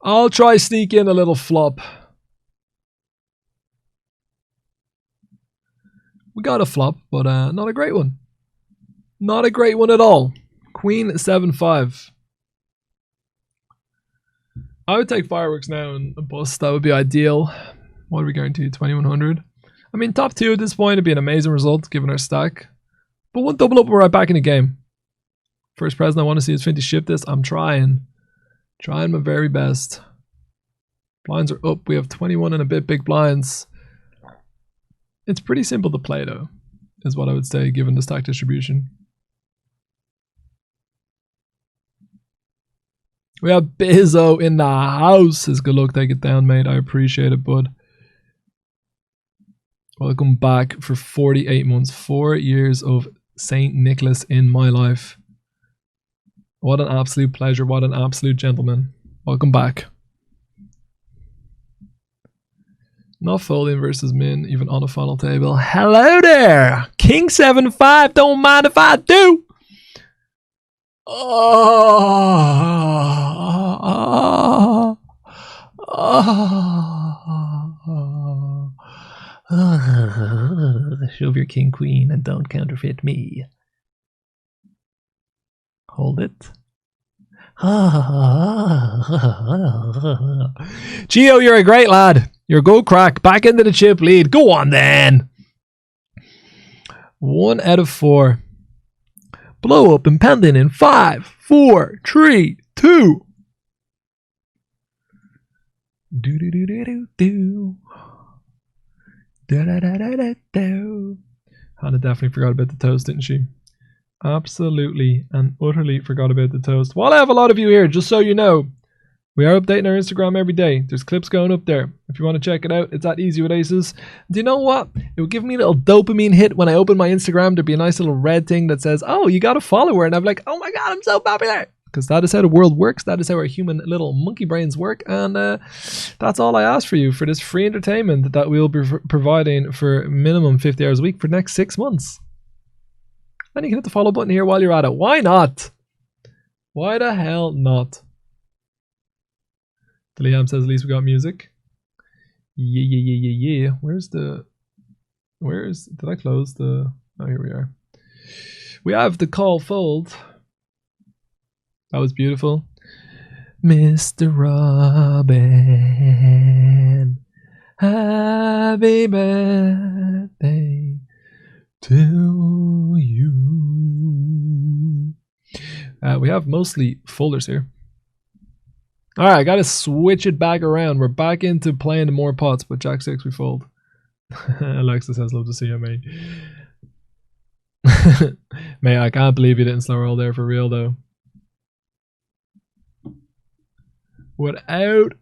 I'll try sneak in a little flop. We got a flop, but not a great one. Not a great one at all. Queen 7-5. I would take fireworks now and bust. That would be ideal. What are we guaranteed? 2100. I mean, top 2 at this point would be an amazing result given our stack. But one double up, we're right back in the game. First present I want to see is Finty ship this. I'm trying. Trying my very best. Blinds are up. We have 21 and a bit big blinds. It's pretty simple to play though, is what I would say given the stack distribution. We have Bizzo in the house. It's good luck. Take it down, mate. I appreciate it, bud. Welcome back for 48 months. 4 years of St. Nicholas in my life. What an absolute pleasure. What an absolute gentleman. Welcome back. Not folding versus min, even on a final table. Hello there! King 7-5, don't mind if I do! Shove your king queen and don't counterfeit me. Hold it. Gio, you're a great lad. You're a good crack. Back into the chip lead. Go on then. 1 out of 4. Blow up impending in 5, 4, 3, 2. Do do do do do do. Da da da da da do. Hannah definitely forgot about the toast, didn't she? Absolutely and utterly forgot about the toast. While I have a lot of you here, just so you know, we are updating our Instagram every day. There's clips going up there. If you want to check it out, it's at Easy with Aces. Do you know what? It would give me a little dopamine hit when I open my Instagram. There'd be a nice little red thing that says, oh, you got a follower. And I'm like, oh my God, I'm so popular. Because that is how the world works. That is how our human little monkey brains work. And that's all I ask for you for this free entertainment that we'll be providing for minimum 50 hours a week for the next 6 months. And you can hit the follow button here while you're at it. Why not? Why the hell not? Liam says, at least we got music. Yeah. Did I close the... Oh, here we are. We have the call fold. That was beautiful. Mr. Robin, happy birthday to you. We have mostly folders here. Alright, I gotta switch it back around. We're back into playing more pots, but Jack 6 we fold. Alexa says, love to see you, mate. Mate, I can't believe you didn't slow roll there for real, though. Without...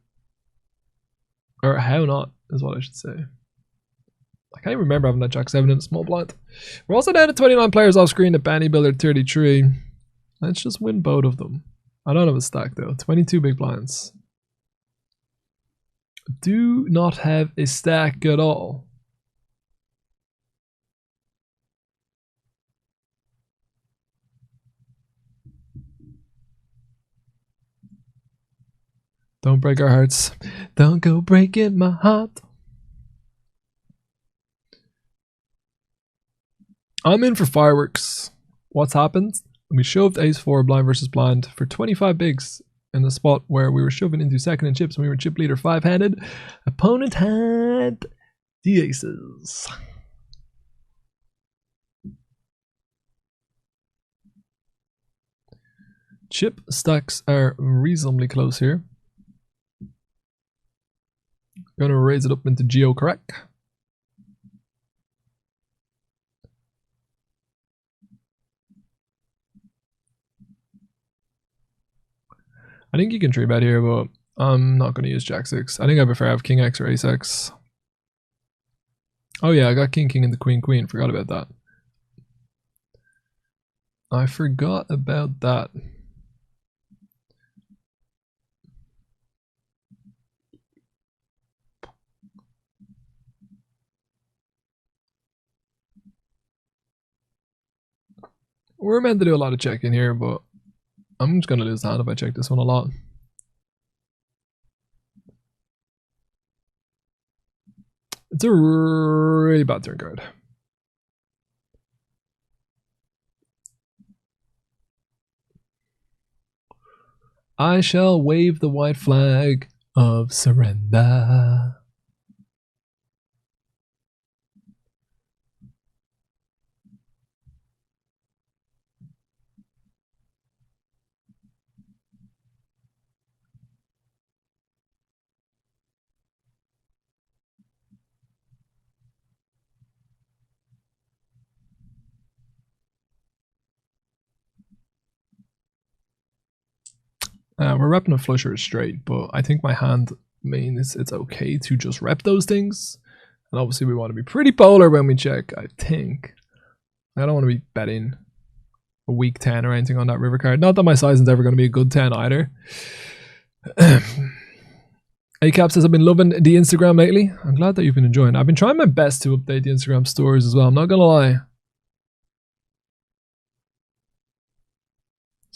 Or how not, is what I should say. I can't even remember having that Jack 7 in a small blind. We're also down to 29 players off screen at Benny Builder 33. Let's just win both of them. I don't have a stack though. 22 big blinds. Do not have a stack at all. Don't break our hearts. Don't go breaking my heart. I'm in for fireworks. What's happened? We shoved ace-4 blind versus blind for 25 bigs in the spot where we were shoving into second in chips and we were chip leader 5-handed. Opponent had the aces. Chip stacks are reasonably close here. Gonna raise it up into Geo correct. I think you can 3-bet here, but I'm not going to use Jack 6. I think I prefer have King X or Ace X. Oh yeah, I got King King and the Queen Queen. Forgot about that. I forgot about that. We're meant to do a lot of checking here, but I'm just going to lose the hand if I check this one a lot. It's a really bad turn card. I shall wave the white flag of surrender. We're repping a flusher straight, but I think my hand means it's okay to just rep those things. And obviously we want to be pretty polar when we check, I think. I don't want to be betting a weak 10 or anything on that river card. Not that my sizing's ever going to be a good 10 either. ACAP says, I've been loving the Instagram lately. I'm glad that you've been enjoying it. I've been trying my best to update the Instagram stories as well. I'm not going to lie.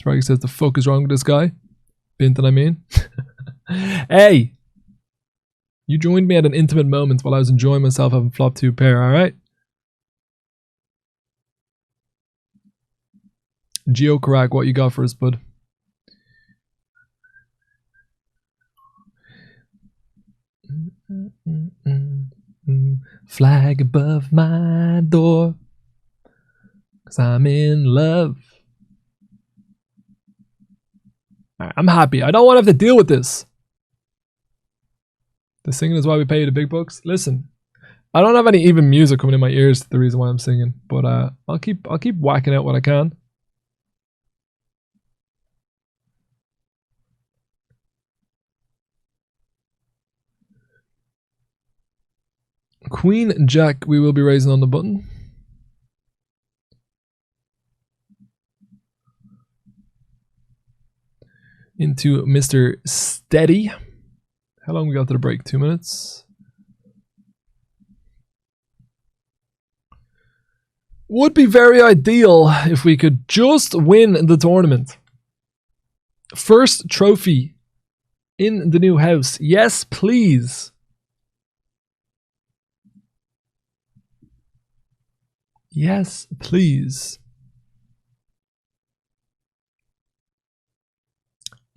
Spraggy says, the fuck is wrong with this guy? Binton, I mean. Hey! You joined me at an intimate moment while I was enjoying myself having flop 2 pair, alright? Geo Karak, what you got for us, bud? Flag above my door, 'cause I'm in love. Right, I'm happy. I don't want to have to deal with this. The singing is why we pay you the big bucks. Listen, I don't have any even music coming in my ears. The reason why I'm singing, but I'll keep whacking out what I can. Queen Jack, we will be raising on the button. Into Mr. Steady. How long we got to the break? 2 minutes. Would be very ideal if we could just win the tournament. First trophy in the new house. Yes, please. Yes, please.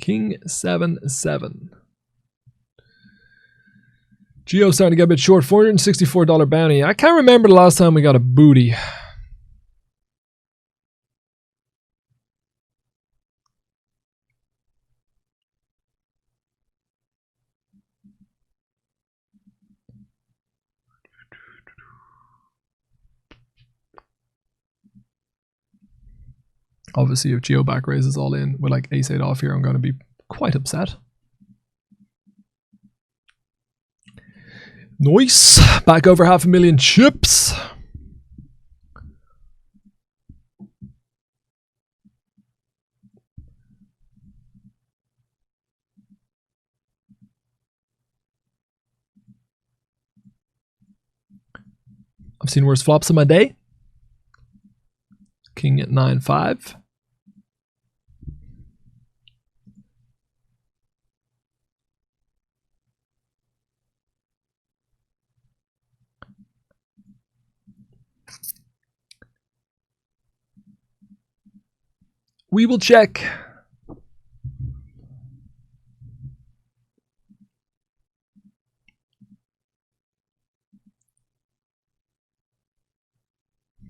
King 7-7. Geo's starting to get a bit short. $464 bounty. I can't remember the last time we got a booty. Obviously, if Geo back raises all in with like ace 8 off here, I'm going to be quite upset. Nice. Back over 500,000 chips. I've seen worse flops in my day. King at 9-5. We will check.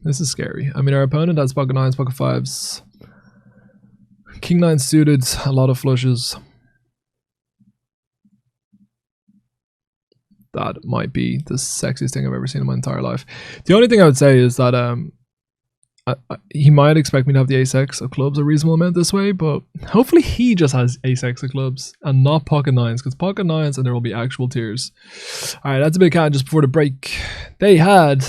This is scary. I mean, our opponent has pocket 9s, pocket 5s. King 9 suited, a lot of flushes. That might be the sexiest thing I've ever seen in my entire life. The only thing I would say is that he might expect me to have the ace-x of clubs a reasonable amount this way, but hopefully he just has ace-x of clubs and not pocket 9s, because pocket 9s and there will be actual tears. Alright, that's a big hand just before the break. They had...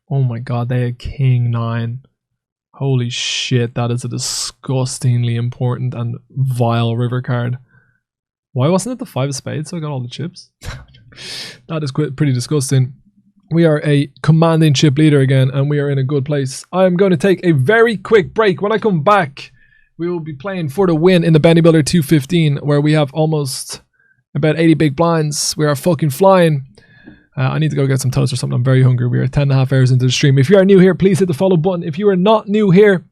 Oh my god, they had king 9. Holy shit, that is a disgustingly important and vile river card. Why wasn't it the 5 of spades so I got all the chips? That is pretty disgusting. We are a commanding chip leader again, and we are in a good place. I'm going to take a very quick break. When I come back, we will be playing for the win in the Benny Builder 215, where we have almost about 80 big blinds. We are fucking flying. I need to go get some toast or something. I'm very hungry. We are 10.5 hours into the stream. If you are new here, please hit the follow button. If you are not new here,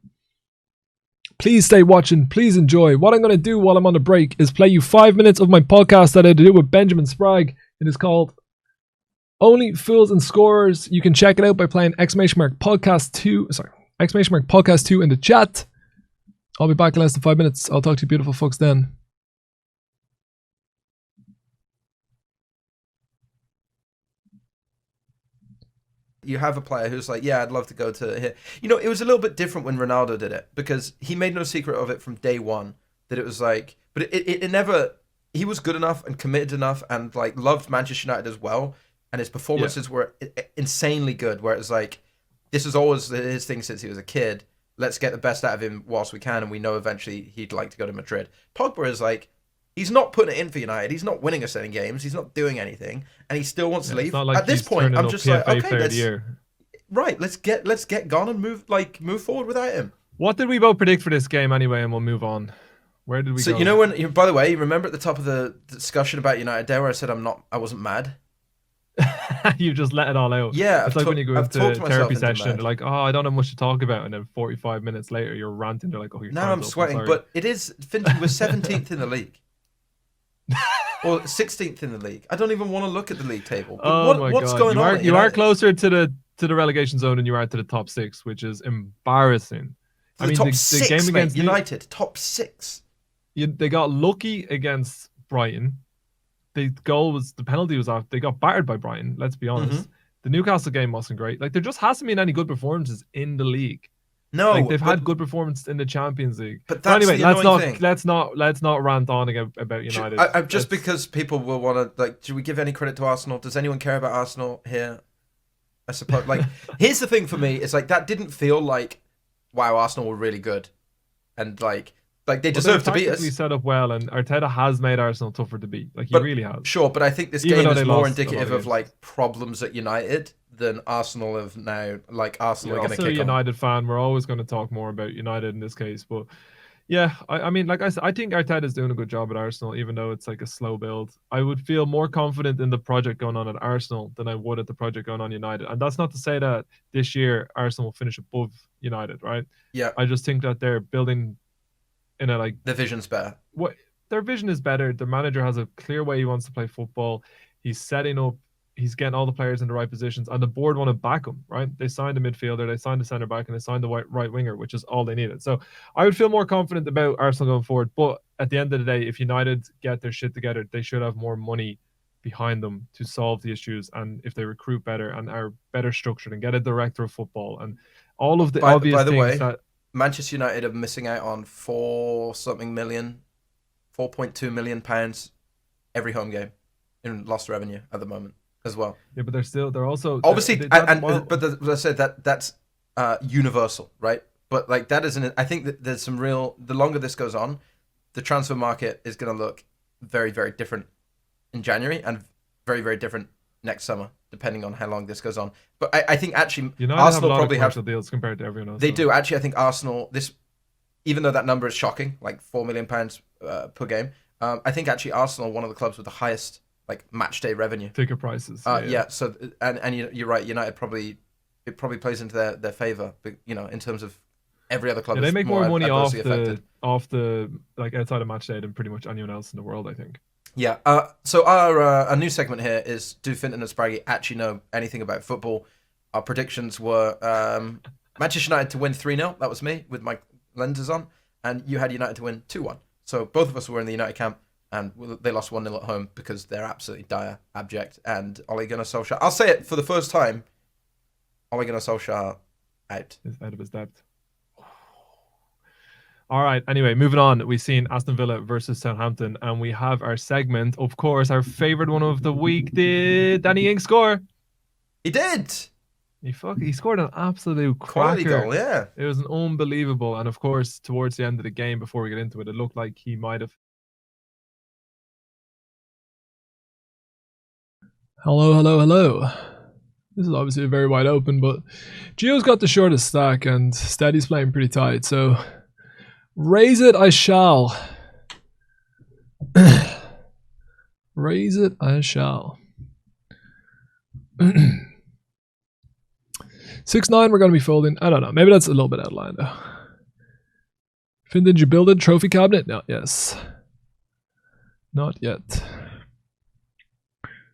please stay watching. Please enjoy. What I'm going to do while I'm on the break is play you 5 minutes of my podcast that I do with Benjamin Sprague. It is called Only Fools and Scorers. You can check it out by playing !podcast 2. Sorry, !podcast 2 in the chat. I'll be back in less than 5 minutes. I'll talk to you beautiful folks then. You have a player who's like, yeah, I'd love to go to here. You know, it was a little bit different when Ronaldo did it, because he made no secret of it from day one, that it was like, but it never, he was good enough and committed enough and like loved Manchester United as well. And his performances were insanely good, where it was like, this is always his thing since he was a kid. Let's get the best out of him whilst we can. And we know eventually he'd like to go to Madrid. Pogba is like, he's not putting it in for United. He's not winning us any games. He's not doing anything, and he still wants to leave. Like at this point, I'm just like, okay, let's get gone and move forward without him. What did we both predict for this game anyway? And we'll move on. Where did we go? So you know when? By the way, you remember at the top of the discussion about United there, where I said I wasn't mad. You just let it all out. Yeah, it's like when you go into a therapy session, they're like, "Oh, I don't have much to talk about," and then 45 minutes later, you're ranting. They're like, "Oh, you're." Now I'm sweating, but it is. We're 17th in the league. Or 16th in the league. I don't even want to look at the league table. But what's going on? You are closer to the relegation zone than you are to the top 6, which is embarrassing. I mean, the game against United, top 6. They got lucky against Brighton. The penalty was off. They got battered by Brighton. Let's be honest. The Newcastle game wasn't great. Like, there just hasn't been any good performances in the league. No, like, they've had good performance in the Champions League. But that's anyway, the annoying thing. let's not rant on about United. Just because people will want to, like, do we give any credit to Arsenal? Does anyone care about Arsenal here? I suppose. Like, here's the thing for me: it's like that didn't feel like, wow, Arsenal were really good, and like they deserve to beat us. Set up well, and Arteta has made Arsenal tougher to beat. Like, he really has. Sure, but I think this game is more indicative of like problems at United than Arsenal have now. Like, Arsenal are going to kick on. I'm still a United fan. We're always going to talk more about United in this case, but yeah, I mean, like I said, I think Arteta is doing a good job at Arsenal, even though it's like a slow build. I would feel more confident in the project going on at Arsenal than I would at the project going on United. And that's not to say that this year Arsenal will finish above United, right? Yeah. I just think that they're building in a like... The vision's better. Their vision is better. The manager has a clear way he wants to play football. He's setting up, he's getting all the players in the right positions, and the board want to back him, right? They signed a midfielder, they signed a centre back, and they signed the right winger, which is all they needed. So I would feel more confident about Arsenal going forward. But at the end of the day, if United get their shit together, they should have more money behind them to solve the issues. And if they recruit better and are better structured and get a director of football and all of the obvious things. By the way, that Manchester United are missing out on 4.2 million pounds every home game in lost revenue at the moment as well. Yeah, but they're also obviously, but as I said, that's universal, right? But like that isn't. I think that there's some real. The longer this goes on, the transfer market is going to look very, very different in January and very, very different next summer, depending on how long this goes on. But I think actually Arsenal probably have deals compared to everyone else. They do actually. I think Arsenal, even though that number is shocking, like £4 million per game, I think actually Arsenal, one of the clubs with the highest like match day revenue, ticket prices. Yeah. So and you're right. United probably plays into their favor, but in terms of every other club. Yeah, they make more money off the like outside of match day than pretty much anyone else in the world, I think. Yeah. So our new segment here is: do Finton and Spraggy actually know anything about football? Our predictions were Manchester United to win 3-0. That was me with my lenses on, and you had United to win 2-1. So both of us were in the United camp, and they lost 1-0 at home because they're absolutely dire, abject, and Ole Gunnar Solskjaer. I'll say it for the first time: Ole Gunnar Solskjaer out. He's out of his depth. All right. Anyway, moving on. We've seen Aston Villa versus Southampton, and we have our segment. Of course, our favorite one of the week. Did Danny Ings score? He did. He scored an absolute quality cracker. Goal, yeah. It was an unbelievable. And of course, towards the end of the game, before we get into it, it looked like he might have. Hello. This is obviously very wide open, but Gio's got the shortest stack, and Steady's playing pretty tight, so raise it I shall. Raise it I shall. 6-9, we're going to be folding. I don't know. Maybe that's a little bit out of line, though. Finn, did you build a trophy cabinet? No, yes. Not yet.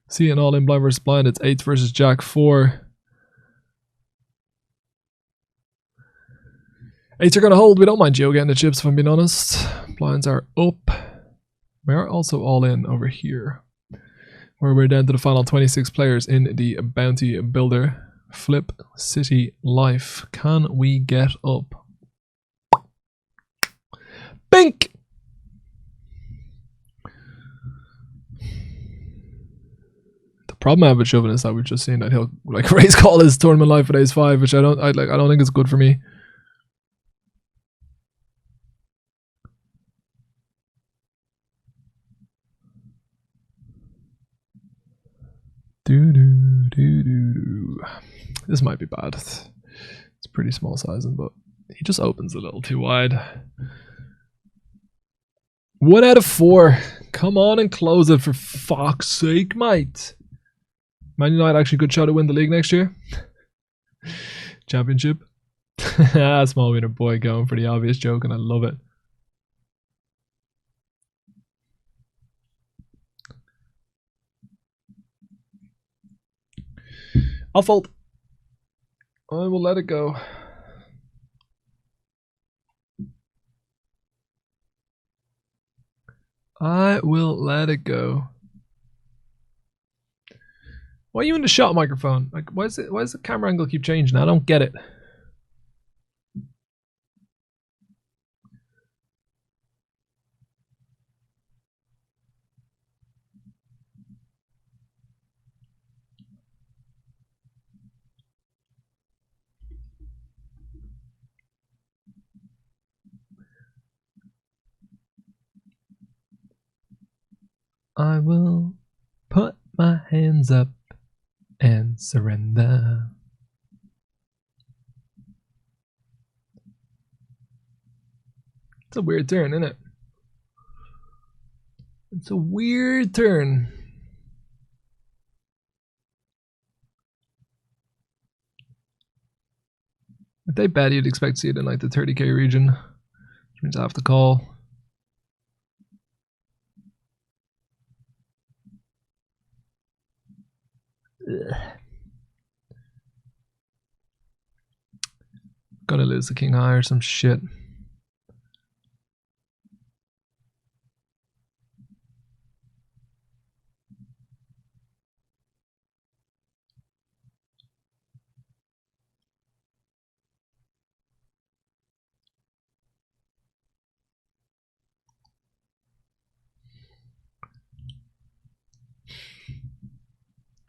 See an all-in blind versus blind. It's 8 versus Jack 4. 8s are going to hold. We don't mind Geo getting the chips, if I'm being honest. Blinds are up. We are also all in over here, where we're down to the final 26 players in the Bounty Builder. Flip City Life. Can we get up? Bink! The problem I have with shoving is that we've just seen that he'll like raise call his tournament life at ace 5, which I don't think it's good for me. This might be bad. It's pretty small sizing, but he just opens a little too wide. 1 out of 4. Come on and close it for fuck's sake, mate. Man United actually good shot to win the league next year. Championship. Small winner boy going for the obvious joke, and I love it. I'll fold. I will let it go. I will let it go. Why are you in the shot microphone? Like, why does the camera angle keep changing? I don't get it. I will put my hands up and surrender. It's a weird turn, isn't it? It's a weird turn. If they bet, you'd expect to see it in like the 30k region, which means I have to call. Ugh. Gonna lose the king high or some shit.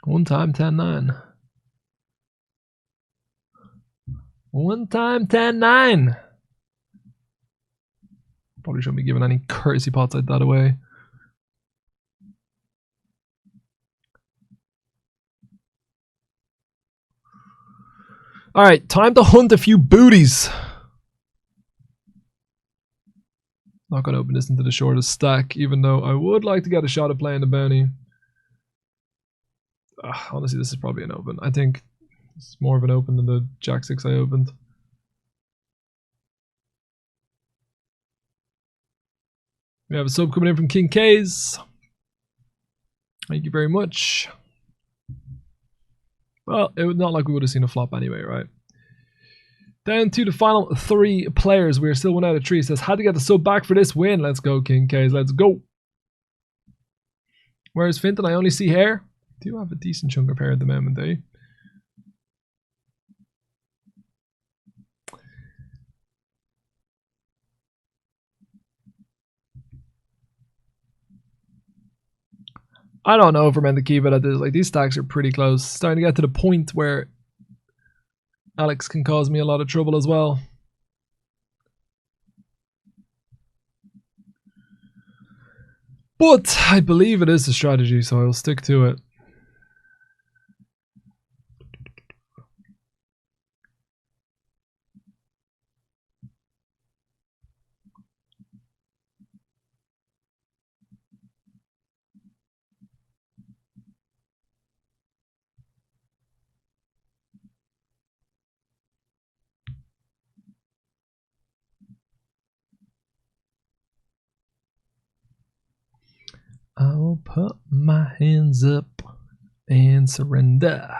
One time 10-9. One time 10-9. Probably shouldn't be giving any courtesy pots like that away. Alright, time to hunt a few booties. Not gonna open this into the shortest stack, even though I would like to get a shot at playing the bounty. Honestly, this is probably an open. I think it's more of an open than the Jack 6 I opened. We have a sub coming in from King K's. Thank you very much. Well, it was not like we would have seen a flop anyway, right? Down to the final 3 players. We are still 1 out of 3. Says, had to get the sub back for this win. Let's go, King K's. Let's go. Where's Finton? I only see hair. Do have a decent chunk of hair at the moment, eh? I don't know if we're meant to keep it at this. Like, these stacks are pretty close. Starting to get to the point where Alex can cause me a lot of trouble as well. But I believe it is a strategy, so I'll stick to it. I'll put my hands up and surrender.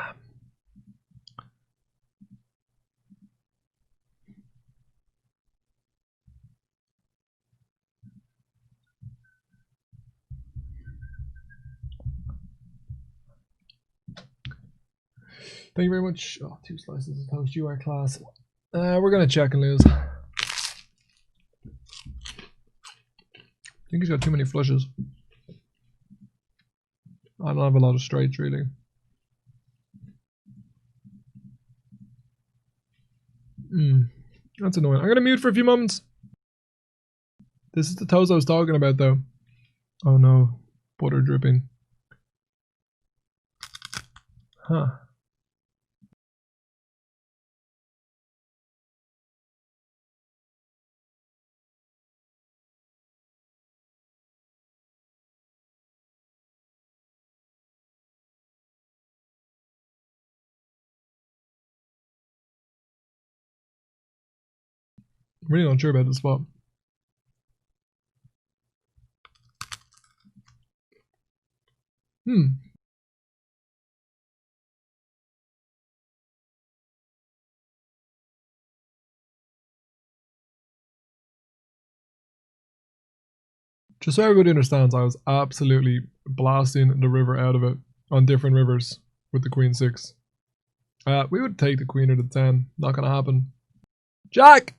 Thank you very much. Oh, 2 slices of toast. You are class. We're gonna check and lose. I think he's got too many flushes. I don't have a lot of straights, really. That's annoying. I'm gonna mute for a few moments. This is the toast I was talking about, though. Oh no, butter dripping. Huh. I'm really not sure about this spot. Just so everybody understands, I was absolutely blasting the river out of it on different rivers with the queen 6. We would take the queen at a 10. Not gonna happen. Jack!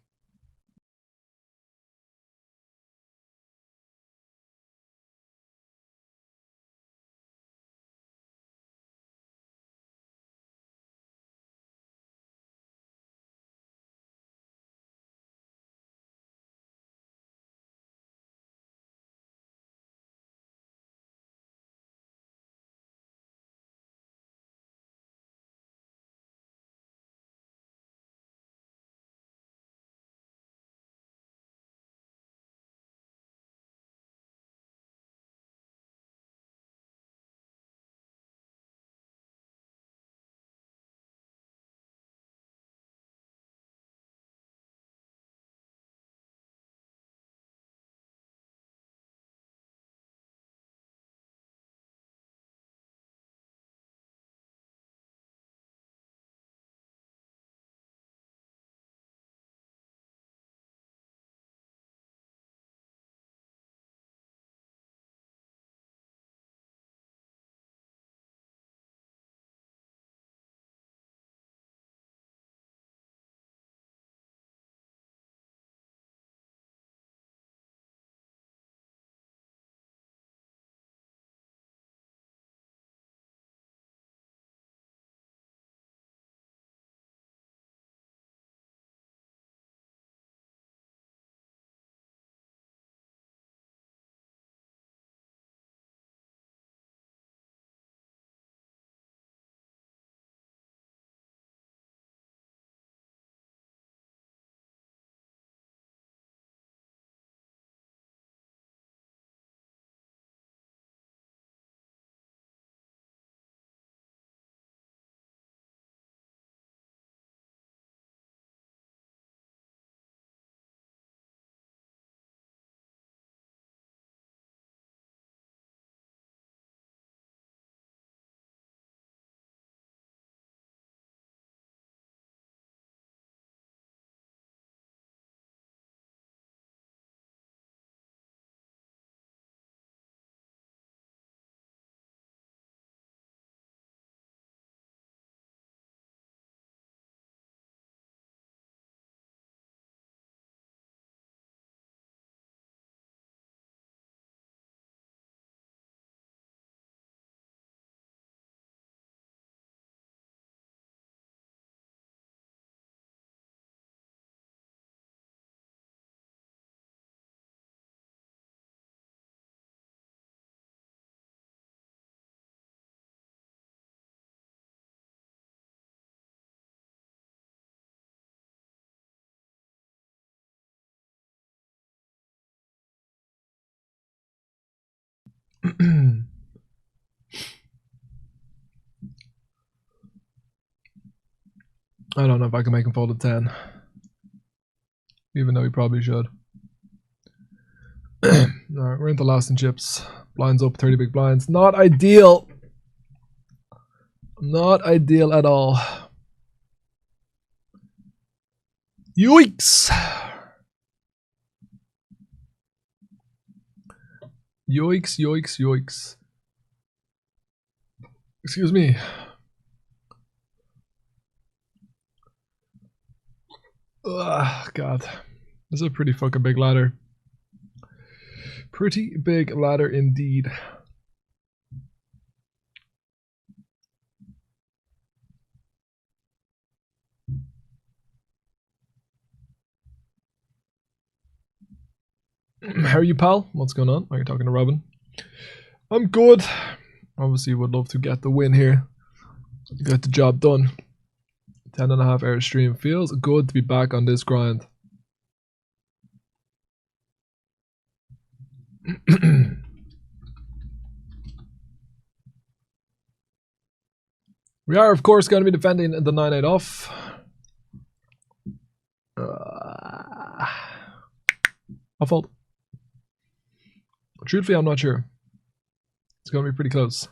I don't know if I can make him fold a 10. Even though he probably should. Alright, we're into last and chips. Blinds up, 30 big blinds. Not ideal. Not ideal at all. Yikes. Yikes, yikes, yikes. Excuse me. Ugh, God. This is a pretty fucking big ladder. Pretty big ladder indeed. How are you, pal? What's going on? Are you talking to Robin? I'm good. Obviously, would love to get the win here. Get the job done. 10.5 hour stream. Feels good to be back on this grind. We are, of course, going to be defending the 9-8 off. I'll fold. Truthfully, I'm not sure. It's going to be pretty close.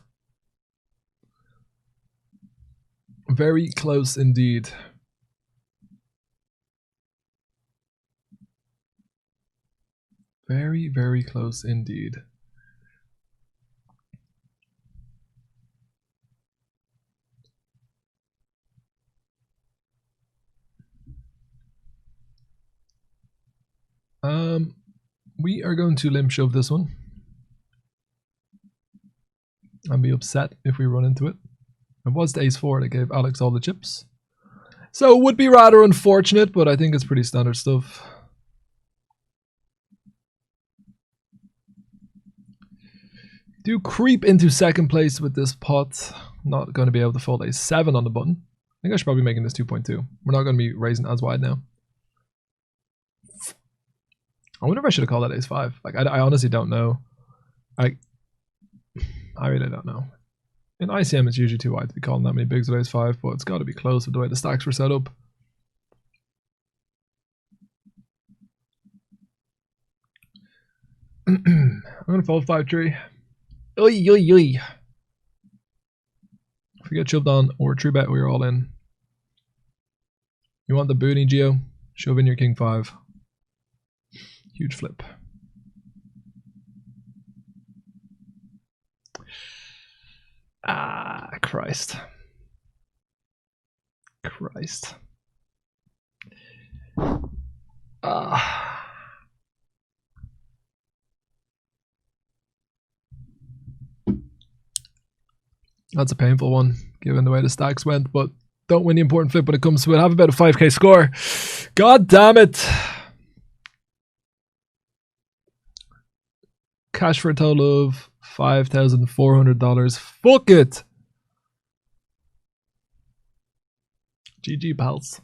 Very close indeed. Very, very close indeed. We are going to limp shove this one. I'd be upset if we run into it. It was the ace-4 that gave Alex all the chips. So it would be rather unfortunate, but I think it's pretty standard stuff. Do creep into second place with this pot. Not going to be able to fold a7 on the button. I think I should probably be making this 2.2. We're not going to be raising as wide now. I wonder if I should have called that ace-5. Like, I honestly don't know. I really don't know. In ICM, it's usually too wide to be calling that many bigs with ace-5, but it's got to be close with the way the stacks were set up. I'm going to fold 5-3. Oi, oi, oi. If we get shoved on or 3-bet, we're all in. You want the booty, Geo? Shove in your king 5. Huge flip. Ah, Christ. Christ. Ah. That's a painful one, given the way the stacks went, but don't win the important flip when it comes to it. Have about a 5k score. God damn it. Cash for a total of $5,400. Fuck it. GG, pals.